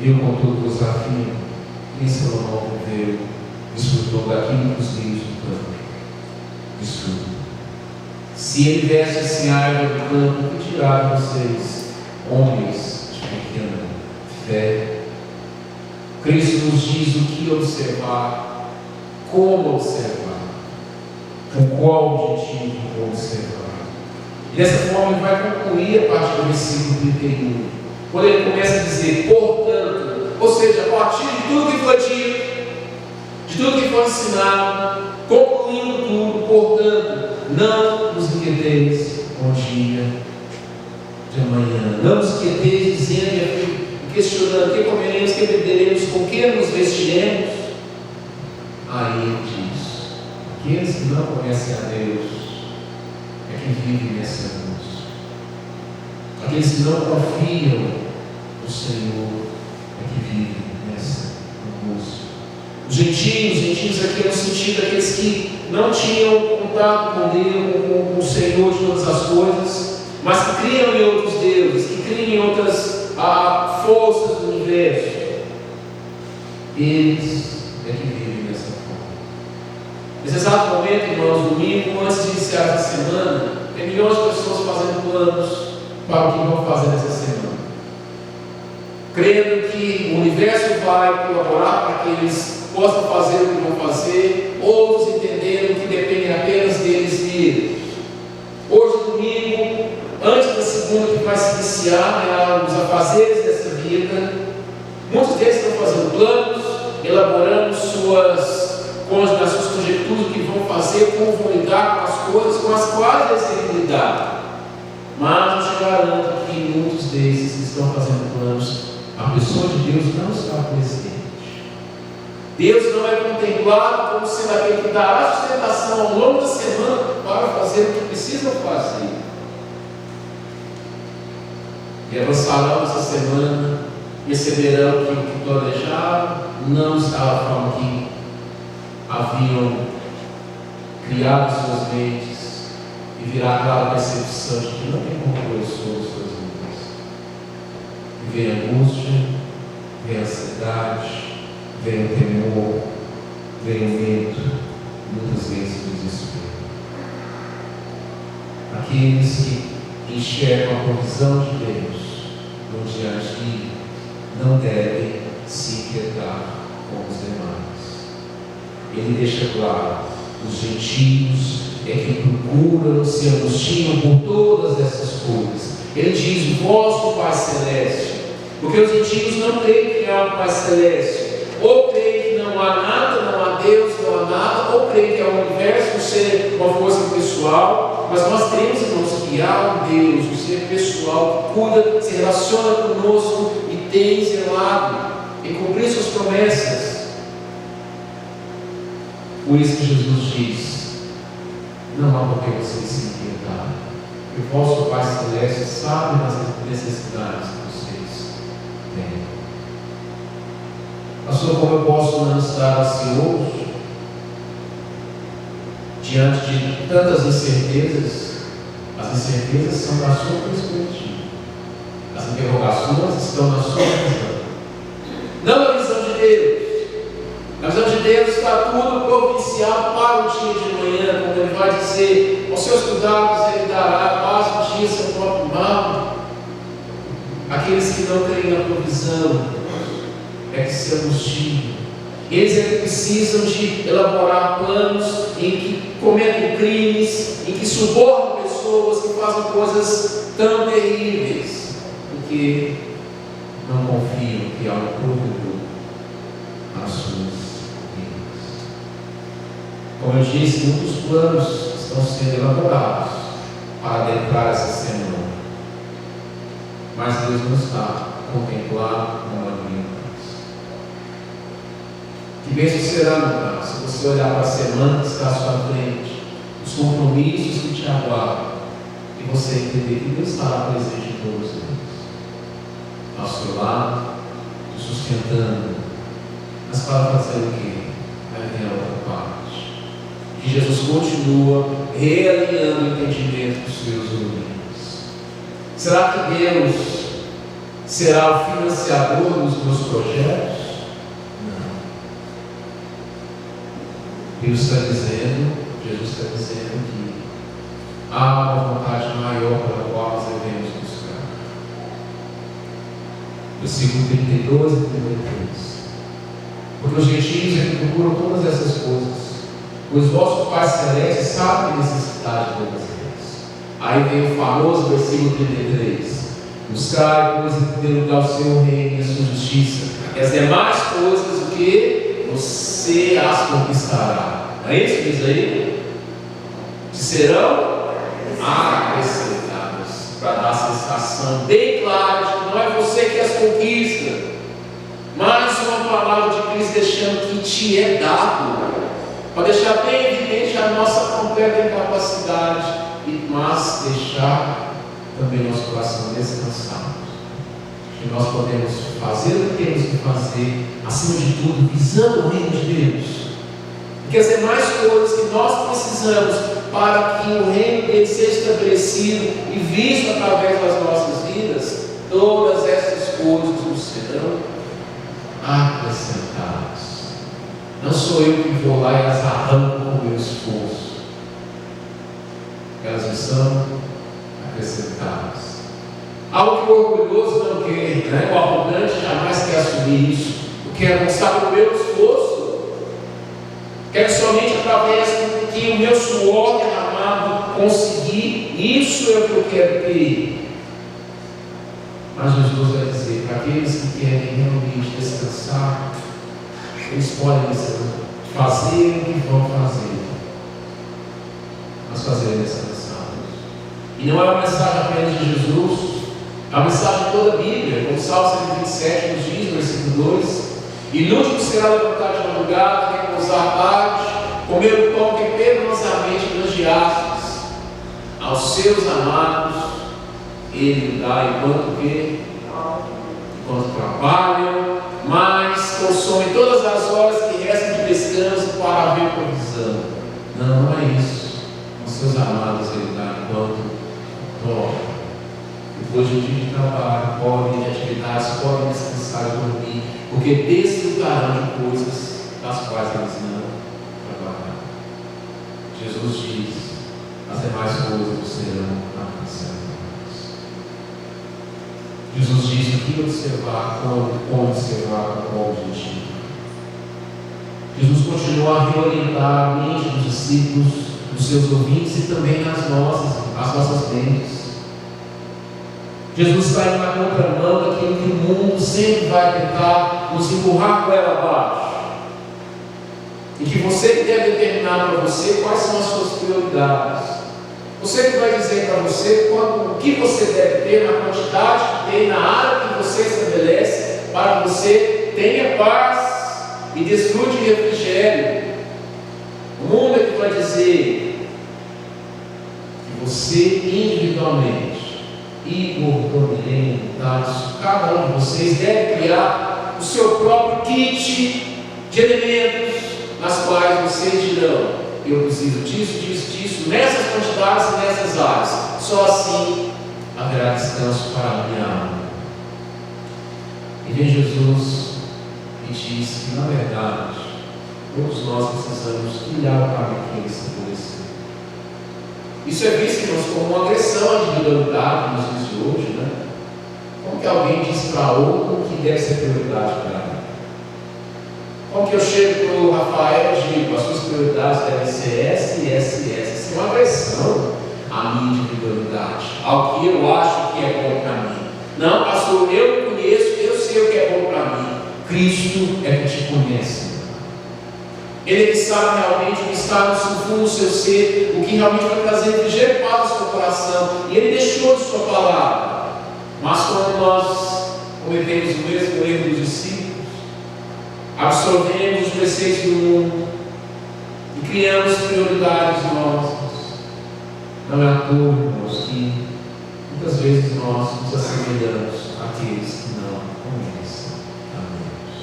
eu, contudo, vos afirmo, nem Salomão viveu, desfrutou daquilo que os lírios do campo desfrutam. Se ele veste-se árvore do campo, que dirá de vocês, homens de pequena fé? Cristo nos diz o que observar, como observar, com qual objetivo observar. E dessa forma ele vai concluir a partir do versículo 31, quando ele começa a dizer, portanto, ou seja, a partir de tudo que foi dito, de tudo que foi ensinado, concluindo tudo, portanto, não nos inquieteis com o dia de amanhã, não nos inquieteis dizendo e questionando: que comeremos, que beberemos, com que nos vestiremos? Aí ele diz: aqueles que não conhecem a Deus é que vivem nessa luz, aqueles que não confiam no Senhor é que vivem nessa luz. Os gentios aqui no sentido daqueles que não tinham contato com Deus, com o Senhor de todas as coisas, mas que criam em outros deuses, que criam em outras forças do universo. Eles é que vivem dessa forma. Nesse exato momento, irmãos, domingo, antes de iniciar essa semana, tem milhões de pessoas fazendo planos para o que vão fazer nessa semana, crendo que o universo vai colaborar para que eles possam fazer o que vão fazer, outros entendendo que dependem apenas deles mesmos. Hoje, domingo, antes da segunda que vai se iniciar, os afazeres dessa vida, muitos deles estão fazendo planos, elaborando suas conjecturas do que vão fazer, como vão lidar com as coisas com as quais eles têm que lidar. Mas eu te garanto que muitos desses que estão fazendo planos, a pessoa de Deus não está presente. Deus não é contemplado como sendo aquele que dará sustentação ao longo da semana para fazer o que precisam fazer. E avançarão essa semana, perceberão que o que planejaram não estava da forma que haviam criado suas mentes, e virá aquela percepção de que não tem controle sobre suas vidas. E vem a angústia, vem a ansiedade, vem o temor, vem o medo, muitas vezes o desespero. Aqueles que enxergam a provisão de Deus no dia a dia não devem se inquietar com os demais. Ele deixa claro: os gentios é que procuram, se angustiam por todas essas coisas. Ele diz: vosso Pai Celeste, porque os gentios não creem que há um Pai Celeste. Ou creem que não há nada, não há Deus, não há nada, ou creem que há um universo, um ser, uma força pessoal. Mas nós cremos, irmãos, que há um Deus, um ser pessoal, que cuida, se relaciona conosco e tem zelado e cumprir suas promessas. Por isso que Jesus diz: não há por que vocês se inquietarem, porque o vosso Pai Celeste sabe das necessidades que vocês têm. Pastor, como eu posso não estar ansioso diante de tantas incertezas? As incertezas são da sua perspectiva, as interrogações estão na sua visão, não na visão de Deus. Na visão de Deus está tudo providenciado para o dia de amanhã, como Ele vai dizer: aos seus cuidados Ele dará paz no dia seu próprio mal. Aqueles que não creem na provisão é que se angustiam. Eles é que precisam de elaborar planos em que cometem crimes, em que subornam pessoas, que fazem coisas tão terríveis, porque não confiam que há um provedor nas suas vidas. Como eu disse, muitos planos estão sendo elaborados, para adentrar essa semana. Mas Deus não está a contemplar uma maravilha. Que bênção será, meu Pai, se você olhar para a semana que está à sua frente, os compromissos que te aguardam, e você entender que Deus estará presente em todos eles, ao seu lado, te sustentando, mas para fazer o quê? Vai vir a outra parte. Que Jesus continua realinhando o entendimento dos seus ouvintes. Será que Deus será o financiador dos meus projetos? Deus está dizendo, Jesus está dizendo que há uma vontade maior pela qual nós devemos buscar. Versículo 32 e 33. Porque os gentios é que procuram todas essas coisas, pois vosso Pai Celeste sabe a necessidade de todas elas. Aí vem o famoso versículo 33. Buscar, pois, em primeiro lugar o seu reino e a sua justiça, e as demais coisas, o que você as conquistará. Não é isso que diz aí? Que serão acrescentadas, para dar a sensação bem clara de que não é você que as conquista, mas uma palavra de Cristo deixando que te é dado, para deixar bem evidente a nossa completa incapacidade, mas deixar também nosso coração descansado, que nós podemos fazer o que temos que fazer, acima de tudo, visando o reino de Deus, porque as demais coisas que nós precisamos para que o reino dele seja estabelecido e visto através das nossas vidas, todas essas coisas nos serão acrescentadas. Não sou eu que vou lá e as arranco com o meu esforço, elas me são acrescentadas. Algo que o orgulhoso não quer, né? O arrogante jamais quer assumir isso. Eu quero mostrar o meu esforço. Quero somente através do que o meu suor derramado conseguir. Isso é o que eu quero ter. Mas Jesus vai dizer para aqueles que querem realmente descansar, eles podem fazer o que vão fazer, mas fazer descansar. E não é uma mensagem apenas de Jesus, é uma mensagem de toda a Bíblia, como o Salmo 127 nos diz, versículo 2: inútil será levantar de madrugada, repousar tarde, comer o pão que penosamente granjeastes, aos seus amados ele dá enquanto trabalham, mas consome todas as horas que restam de descanso para haver provisão. Não é isso. Aos seus amados ele dá enquanto dormem. Depois de um dia de trabalho, podem de atividades, podem descansar e dormir, porque desfrutarão de coisas das quais eles não trabalharam. Jesus diz: as demais coisas serão acrescentadas. Jesus diz: o que observar, como observar, com qual objetivo. Jesus continua a reorientar a mente dos discípulos, dos seus ouvintes e também as nossas mentes. Jesus está indo na contramão daquilo que o mundo sempre vai tentar nos empurrar com ela abaixo. E que você que deve determinar para você quais são as suas prioridades. Você que vai dizer para você o que você deve ter, na quantidade que tem, na área que você estabelece, para que você tenha paz e desfrute de refrigério. O mundo é que vai dizer que você individualmente, Igor, Domingo, Tarso, cada um de vocês deve criar o seu próprio kit de elementos, nas quais vocês dirão: eu preciso disso, nessas quantidades e nessas áreas. Só assim haverá descanso para a minha alma. E vem Jesus e diz que, na verdade, todos nós precisamos trilhar o caminho que ele estabeleceu. Isso é visto, irmãos, como uma agressão à individualidade nos dias de hoje, né? Como que alguém diz para outro o que deve ser prioridade para ele? Como que eu chego para o Rafael e digo: as suas prioridades devem ser essa e essa e essa? Isso é uma agressão à minha individualidade, ao que eu acho que é bom para mim. Não, pastor, eu me conheço, eu sei o que é bom para mim. Cristo é que te conhece. Ele é que sabe realmente o que está no fundo do seu ser, o que realmente vai trazer refrigério e paz ao seu coração. E Ele deixou de sua palavra. Mas quando nós cometemos o mesmo erro dos discípulos, absorvemos os preceitos do mundo e criamos prioridades nossas, não é à toa, irmãos, que muitas vezes nós nos assemelhamos àqueles que não conhecem a Deus.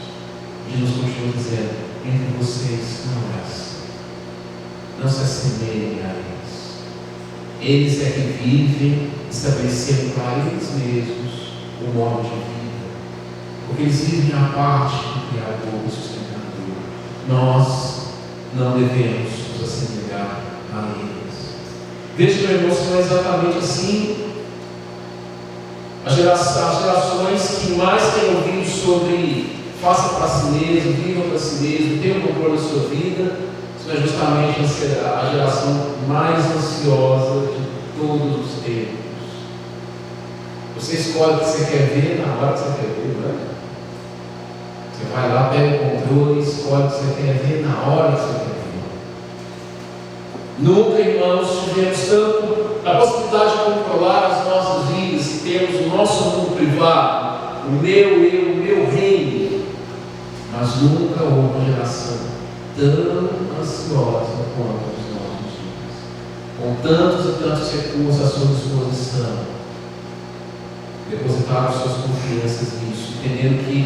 Jesus continua dizendo: entre vocês não é assim. Não se assemelhem a eles. Eles é que vivem estabelecendo para eles mesmos o modo de vida, porque eles vivem a parte do Criador, do sustentador. Nós não devemos nos assemelhar a eles. Veja, meu irmão, se não é exatamente assim. As gerações que mais têm ouvido sobre faça para si mesmo, viva para si mesmo, tenha o controle da sua vida, isso é justamente a geração mais ansiosa de todos os tempos. Você escolhe o que você quer ver na hora que você quer ver, não é? Você vai lá, pega o controle e escolhe o que você quer ver na hora que você quer ver. Nunca, irmãos, tivemos tanto a possibilidade de controlar as nossas vidas e termos o nosso mundo privado, o meu eu, o meu reino. Mas nunca houve uma geração tão ansiosa quanto os nossos dias, com tantos e tantos recursos à sua disposição. Depositaram suas confianças nisso, entendendo que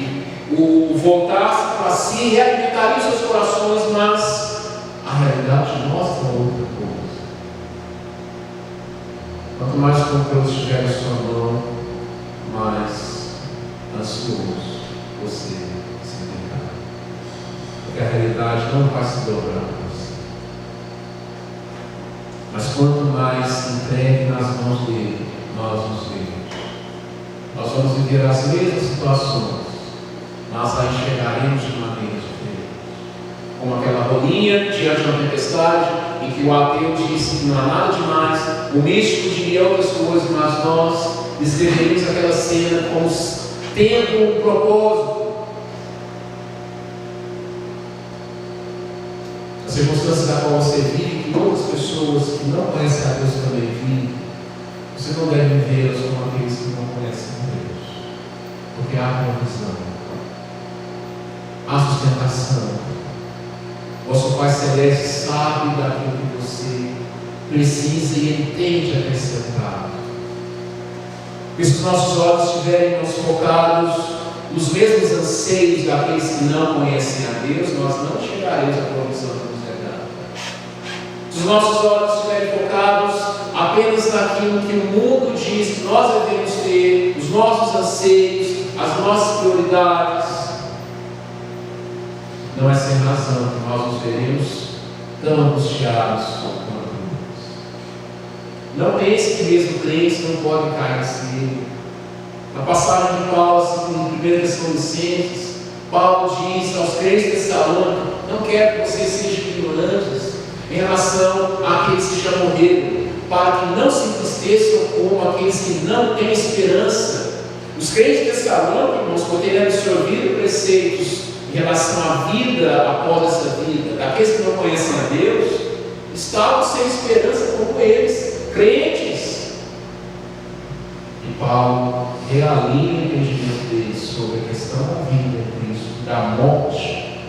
o voltar-se para si realimentaria os seus corações, mas a realidade mostra outra coisa. Quanto mais controle estiver na sua mão, mais ansioso você se tornará. Porque a realidade não vai se dobrar para você. Mas quanto mais entregue nas mãos dele, nós nos vemos. Nós vamos viver as mesmas situações, mas aí chegaremos de maneira diferente. Como aquela rolinha diante de uma tempestade, em que o ateu disse que não há nada demais, o místico diria outras coisas, mas nós descreveríamos aquela cena como tendo um propósito. A circunstância da qual você vive, que outras pessoas que não conhecem a Deus também vivem, você não deve vê-las como aqueles que não conhecem a Deus, porque há provisão, há sustentação. Vosso Pai Celeste sabe daquilo que você precisa e Ele tem de acrescentar. E se os nossos olhos estiverem focados nos mesmos anseios daqueles que não conhecem a Deus, nós não chegaremos à provisão que nos é dada. Se os nossos olhos estiverem focados apenas naquilo que o mundo diz que nós devemos ter, os nossos anseios, as nossas prioridades, não é sem razão que nós nos veremos tão angustiados quanto eles. Não pense que mesmo crentes não podem cair nesse erro. Na passagem de Paulo, em 1 Tessalonicenses, Paulo diz aos crentes de Tessalônica: não quero que vocês sejam ignorantes em relação àqueles que já morreram, para que não se entristeçam como aqueles que não têm esperança. Os crentes de Tessalônica, irmãos, por terem absorvido preceitos em relação à vida após essa vida, daqueles que não conhecem a Deus, estavam sem esperança como eles, crentes. E Paulo realinha o entendimento deles sobre a questão da vida em Cristo, da morte,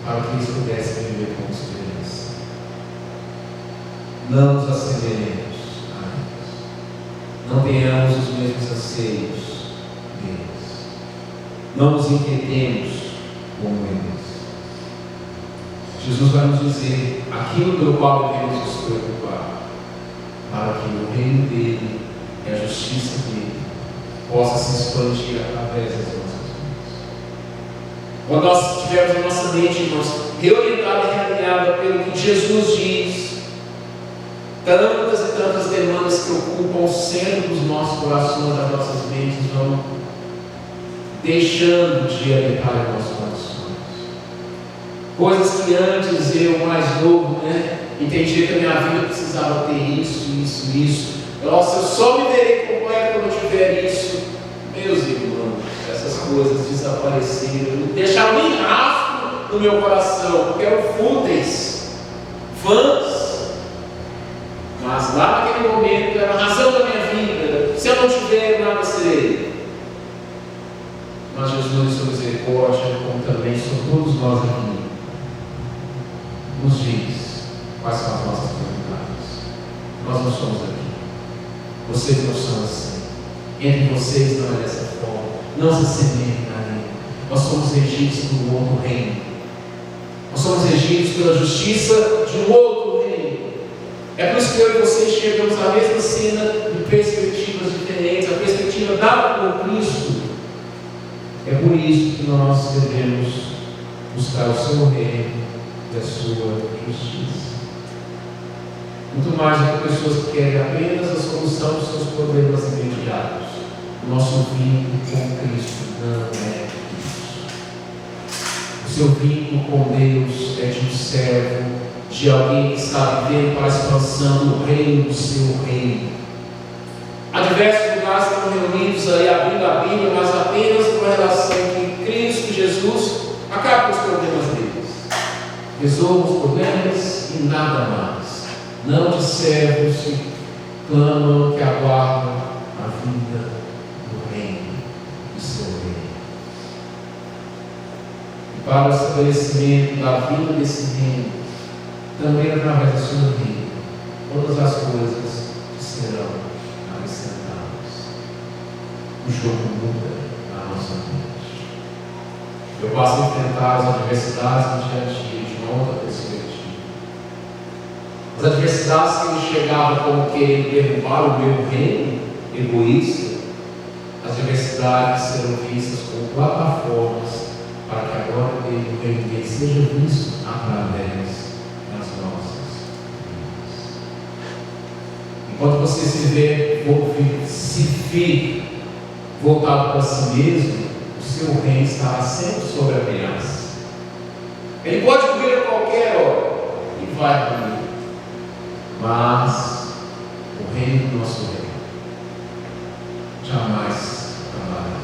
para que eles pudessem viver com esperança. Não nos assemelhemos a eles, não tenhamos os mesmos anseios deles, não nos inquietemos como eles. Jesus vai nos dizer aquilo pelo qual devemos nos preocupar, para que o reino dele e a justiça dele possa se expandir através das nossas vidas. Quando nós tivermos a nossa mente, irmãos, reorientada e realinhada pelo que Jesus diz, tantas e tantas demandas que ocupam o centro dos nossos corações, das nossas mentes, vão deixando de habitar em nossos corações. Coisas que antes eu, mais novo, entendia que a minha vida precisava ter isso. Nossa, eu só me verei completo quando eu tiver isso. Meus irmãos, essas coisas desapareceram, não deixaram nem rastro no meu coração, porque eram fúteis, vãs, mas lá naquele momento era a razão da minha vida. Se eu não tiver, nada serei. Mas Jesus, em sua misericórdia, como também sobre todos nós aqui, nos diz quais são as nossas prioridades. Nós não somos aqui. Vocês não são assim. Entre vocês não é dessa forma. Não se assemelhem a Ele. Nós somos regidos por um outro reino. Nós somos regidos pela justiça de um outro reino. É por isso que eu e vocês chegamos à mesma cena de perspectivas diferentes, a perspectiva dada por Cristo. É por isso que nós devemos buscar o seu reino e a sua justiça. Muito mais do que pessoas que querem apenas a solução dos seus problemas imediatos. O nosso vínculo com Cristo não é isso. O seu vínculo com Deus é de um servo, de alguém que está vivendo para a expansão do reino do seu reino. Há diversos lugares que estão reunidos aí abrindo a Bíblia, mas apenas com relação que Cristo Jesus acaba com os problemas deles. Resolva os problemas e nada mais. Não de servos que clamam, que aguardam a vinda do reino, do seu reino. E para o estabelecimento da vinda desse reino, também através da sua vida, todas as coisas serão acrescentadas. O jogo muda na nossa mente. Eu passo a enfrentar as adversidades no dia a dia de uma outra perspectiva. As adversidades que me chegavam como querendo derrubar o meu reino egoísta, as adversidades serão vistas como plataformas para que agora o reino dele seja visto através das nossas vidas. Enquanto você se vê voltado para si mesmo, o seu reino estará sempre sob ameaça. Ele pode vir a qualquer hora e vai comigo. Mas o reino do nosso reino jamais acabará.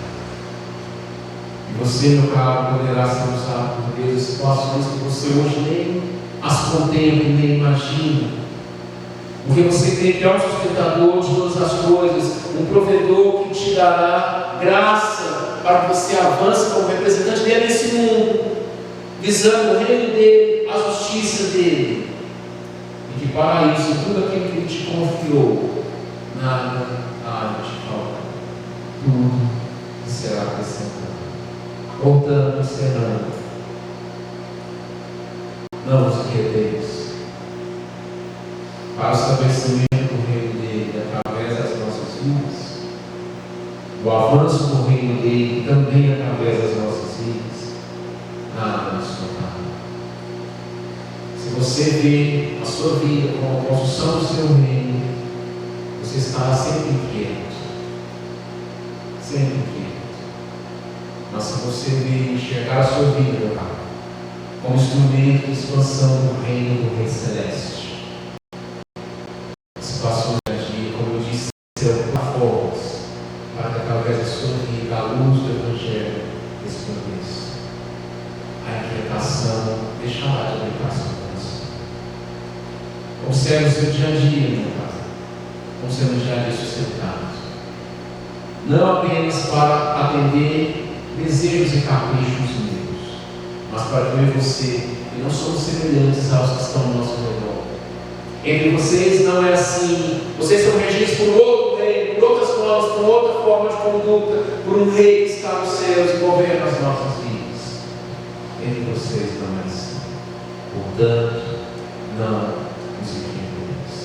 E você, meu caro, poderá ser usado por Deus em situações que você hoje nem as contempla, nem imagina. Porque você tem que é um sustentador de todas as coisas, um provedor que te dará graça para que você avance como representante dele nesse mundo, visando o reino dele, a justiça dele. E que para isso, tudo aquilo que Ele te confiou, nada há de te faltar. Tudo será acrescentado. Portanto, encerrando, não vos inquieteis. Para o estabelecimento do reino dele através das nossas vidas, o avanço do reino dele também através das nossas vidas, nada nos faltará. Se você vê a sua vida como a construção do seu reino, você estará sempre inquieto. Sempre inquieto. Mas se você vê enxergar a sua vida, meu caro, como instrumento de expansão do reino do Rei Celeste, situações do dia, como eu disse, serão plataformas para que através da sua vida, a luz do Evangelho resplandeça. A inquietação deixará de habitar sobre você. Observe o seu dia a dia, meu pai. Como seu dia a dia sustentado. Não apenas para atender desejos e caprichos meus, mas para ver você, que não somos semelhantes aos que estão ao nosso redor. Entre vocês não é assim. Vocês são regidos por outro rei, por outras normas, por outra forma de conduta, por um rei que está nos céus e governa as nossas vidas. Entre vocês não é assim. Portanto, não nos inquieteis.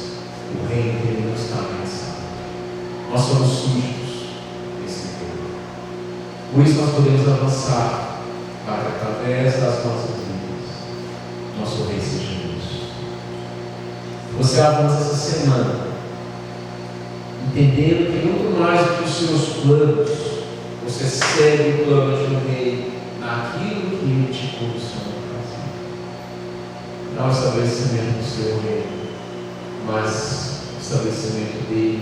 O reino dele não está ameaçado. Nós somos súditos desse reino. Por isso nós podemos avançar para que através das nossas vidas, nosso rei seja justo. Você avança essa semana, entendendo que muito mais do que os seus planos, você segue o plano de um rei naquilo que ele te condiciona a fazer. Não o estabelecimento do seu reino, mas o estabelecimento dele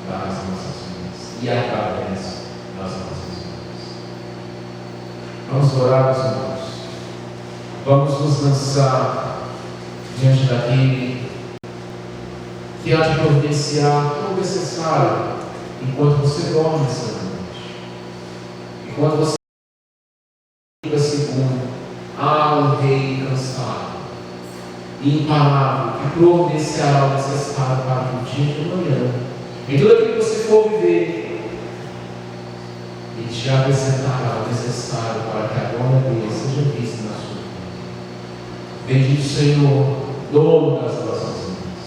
das nossas vidas e através das nossas vidas. Vamos orar, meus irmãos. vamos nos lançar diante daquele que há de providenciar tudo necessário enquanto você dorme essa noite. Enquanto você fica segundo, há um rei cansado, imparável, que providenciará o necessário para o dia de amanhã. Em tudo aquilo que você for viver, Ele te apresentará o necessário para que a glória dele seja vista na sua vida. Bendito Senhor, dono das nossas vidas,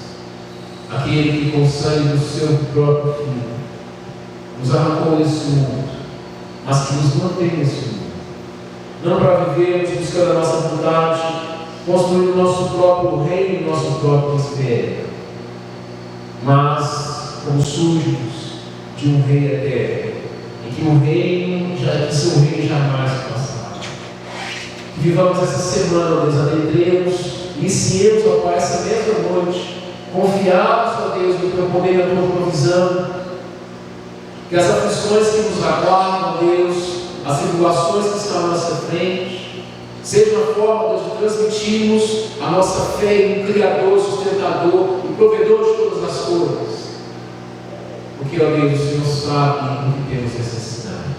aquele que com o sangue do seu próprio Filho nos arrancou desse mundo, mas que nos mantém nesse mundo, não para vivermos buscando a nossa vontade, construindo o nosso próprio reino, o nosso próprio império, mas como súditos de um rei eterno, em que o reino, que seu reino jamais passará. Que vivamos essa semana, Deus, adentremos, iniciemos, ó Pai, essa mesma noite, confiados, ó Deus, no teu poder e na tua provisão, que as aflições que nos aguardam, Deus, as tribulações que estão à nossa frente, seja uma forma, Deus, de transmitirmos a nossa fé no Criador, sustentador e provedor de todas as coisas. Porque, ó Deus, o Senhor sabe do que temos necessidade.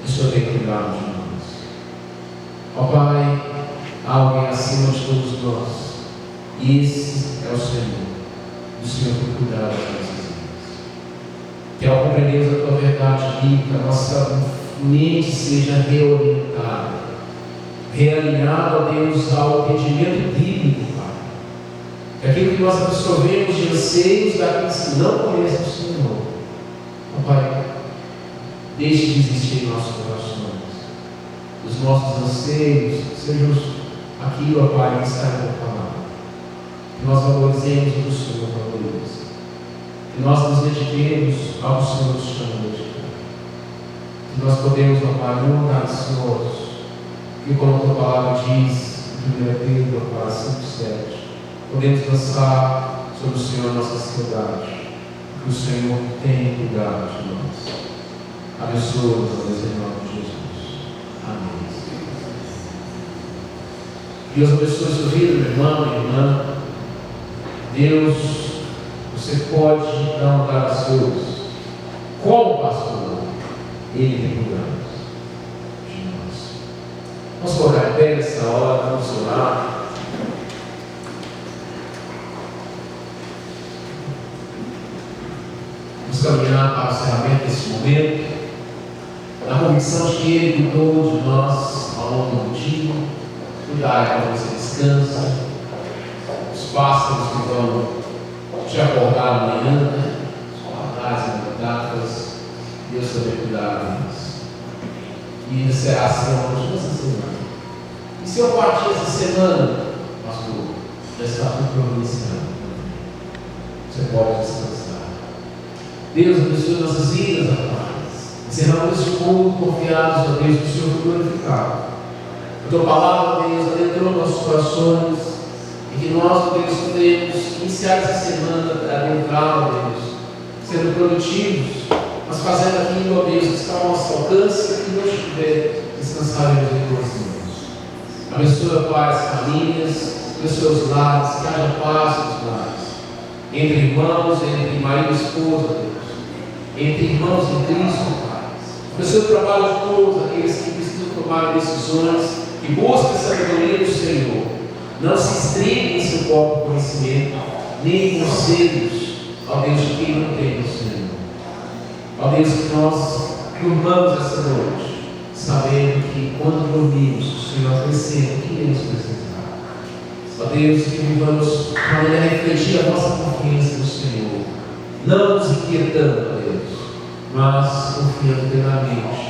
O Senhor tem cuidado de nós. Ó Pai, há alguém acima de todos nós. E esse é o Senhor. O Senhor tem cuidado das nossas vidas. Que ao compreendermos a tua verdade bíblica, a nossa mente seja reorientada, realinhada, ó Deus, ao entendimento bíblico, Pai. Que aquilo que nós absorvemos de anseios daqueles que não conhecem o Senhor, ó Pai, deixe de existir em nossos corações. Os nossos anseios sejam aquilo, ó Pai, que está em tua palavra. Que nós valorizemos o que o Senhor valoriza. Que nós nos dediquemos ao que o Senhor nos chama de dedicar. Que nós podemos, ó Pai, não andar ansiosos. Que como a tua palavra diz, em 1 Pedro, ó Pai, 5:7, podemos lançar sobre o Senhor a nossa ansiedade. Que o Senhor tem cuidado de nós. Abençoa-nos, ó Deus, em nome de Jesus. Amém. Deus abençoe sua vida, meu irmão, minha irmã. Deus, você pode não dar as coisas. Como pastor, Ele tem cuidado de nós. Vamos colocar em pé nessa hora, vamos orar. Vamos caminhar para o encerramento desse momento, na convicção de que Ele cuidou de nós ao longo do dia, cuidará quando você descansa, os pássaros que vão te acordar amanhã, os pardais e metáforas, Deus também cuidará deles. E será assim ao longo dessa semana. E se eu partir essa semana, pastor, já está tudo providenciado. Você pode descansar. Deus abençoe nossas vidas, rapaz. Encerramos esse culto confiados, ó Deus, que o Senhor foi glorificado. A tua palavra, Deus, adentrou nossos corações e que nós, ó Deus, podemos iniciar essa semana adentrar, ó Deus, sendo produtivos, mas fazendo aquilo, ó Deus, que está ao nosso alcance e que não estiver, descansaremos em tuas mãos. Abençoa, Pai, as famílias, abençoa os lares, que haja paz nos lares, entre irmãos, entre marido e esposa, Deus, entre irmãos em Cristo, Pai. Abençoa o trabalho de todos aqueles que precisam tomar decisões, que busquem a sabedoria do Senhor. Não se estriguem em seu próprio conhecimento, nem conselhos, ó Deus, de quem não tem o Senhor. Ó Deus, que nós durmamos essa noite, sabendo que quando dormimos, o Senhor recebe o que iremos precisar. Ó Deus, que vivamos de maneira a refletir a nossa confiança no Senhor, não nos inquietando, ó Deus, mas confiando plenamente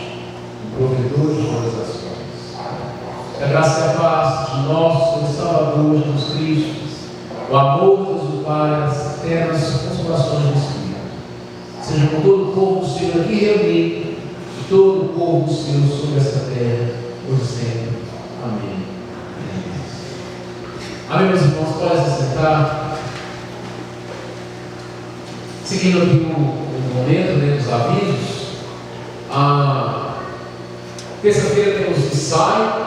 no provedor de todas as coisas. Que a graça e a paz de nosso Senhor Salvador Jesus Cristo, o amor de Deus do Pai, as eternas consolações do Espírito, seja com todo o povo do Senhor aqui reunido, e todo o povo do Senhor sobre essa terra, por sempre. Amém. Amém, meus irmãos, podem se sentar. Seguindo aqui o momento, dos avisos. Terça-feira temos ensaio,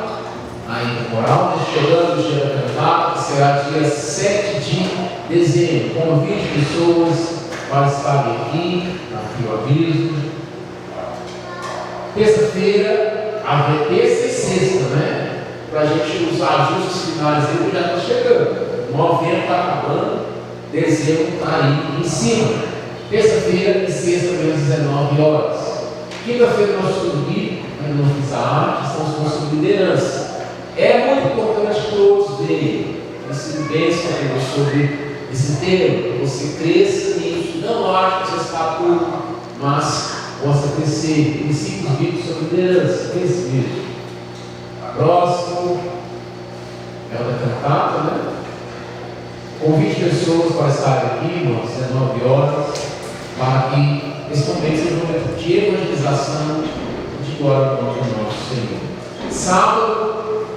ainda moral deste ano, do dia da cantata, que será dia 7 de dezembro. Convide pessoas para estarem aqui o aviso. Terça-feira, terça e sexta, né? Para a gente usar ajustes finais aí, já está chegando. Novembro está acabando, dezembro está aí em cima. Terça-feira e sexta, às 19 horas. Quinta-feira, nosso subir, ainda não fiz a arte, são os nossos liderança. É muito importante que todos venham esse bênção sobre esse tema, que você cresça nisso. Não acho que você está tudo, mas possa crescer. Princípios bíblicos sobre liderança, crescimento. Próximo é o da cantata, né? Convide pessoas para estarem aqui, às 19 horas, para que esse momento seja um momento de evangelização, de glória ao nome do nosso Senhor. Sábado,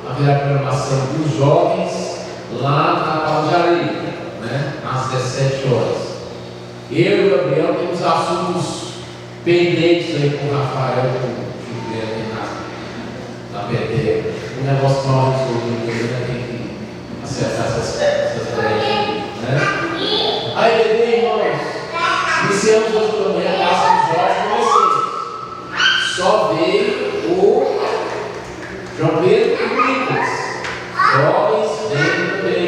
haverá a programação dos jovens lá na Pau de Areia, né? Às 17 horas. Eu e o Gabriel temos assuntos pendentes aí com o Rafael, com o Gilberto na PT. Um negócio mal resolvido, ainda tem que acertar essas ideias, né? Aí, bebê, irmãos, iniciamos hoje pela manhã a Casa dos Jovens Adolescentes. Só veio o João Pedro e o Nicolas. Jovens, venham também.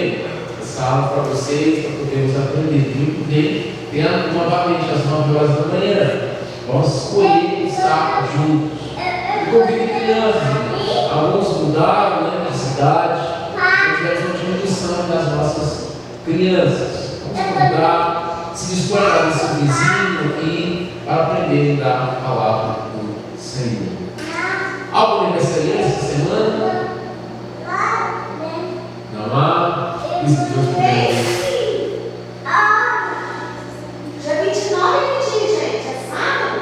Sala para vocês, para podermos aprender. Muito bem, tendo novamente às 9 horas da manhã. Vamos escolher estar juntos. E convide crianças. Alguns mudaram, né, de cidade. Nós tivemos uma diminuição das nossas crianças. Vamos convidar, se dispõe a esse vizinho aqui para aprender a dar a palavra do Senhor. Algo aniversário essa semana? Não há? Isso Deus puder. Dia 29 é que dia, gente? É sábado?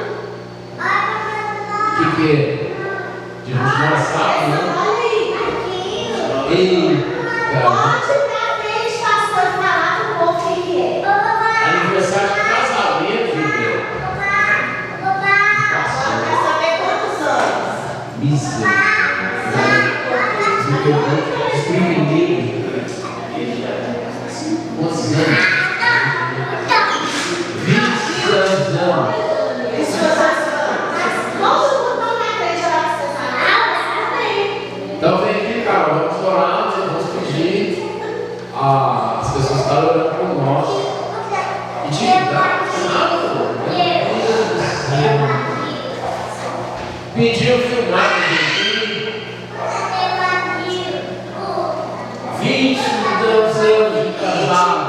O que é? Dia 29 é sábado, né? Eita! Pode pra frente, pastor, falar pro povo o que é. Aniversário de casamento, Gilberto. Quer saber quantos anos? Misericórdia. Desprevenido. Quantos anos? 22 anos. Todo mundo não vai acreditar que você sabe. Então vem aqui, cara, vamos orar, vamos pedir as pessoas que estão orando por nós. E de dar nada, pediu filmar, gente. 22 anos de casado.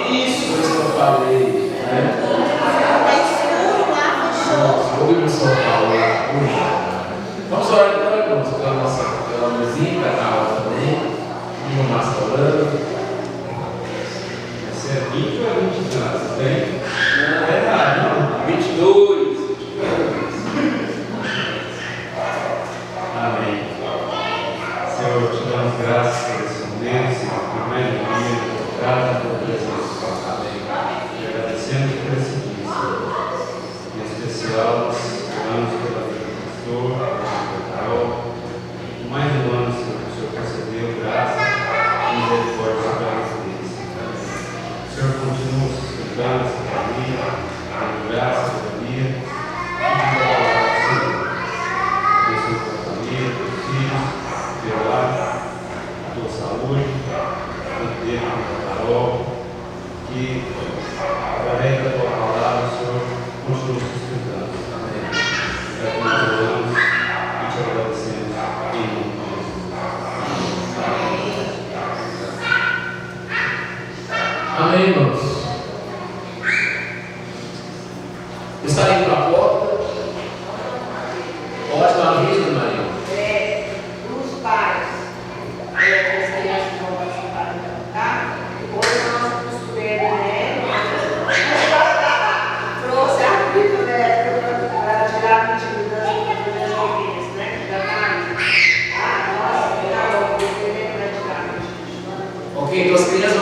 Isso que eu falei, né? Ouviu o pessoal falar? Vamos orar então, irmãos, pela nossa mãezinha, pela Carla também. Vamos massa orando. Você é 20 ou 20 anos? Tem? Não é verdade, não. 22. Amém. Senhor, te damos graças por esse momento, Senhor, por mais um dia, obrigado por Jesus. Amém. E agradecemos por esse dia, Senhor. Em especial, oramos pela vida do pastor, pela Carol. Por mais um ano, Senhor, que o Senhor concedeu graça e misericórdia sobre a nossa vida. O Senhor continua sustentando essa família, dando graça à família. E de palavra do Senhor. Abençoe a tua família, teus filhos, teu lar, a tua saúde, o teu, a Carol, que através da tua palavra, Senhor, continua sustentando. Amém. É o que nós oramos e te agradecemos em nome de Jesus. Amém, irmãos. Está indo para a porta. Pode dar uma vista, Maria. Os pais, as crianças vão participar do cantar. Depois a nossa costureira, né? Trouxe a fita, né? Para tirar a intimidade das ovelhas, né? Que já está aí. Ah, nossa, não, eu vou querer para tirar a intimidade. Ok, então as crianças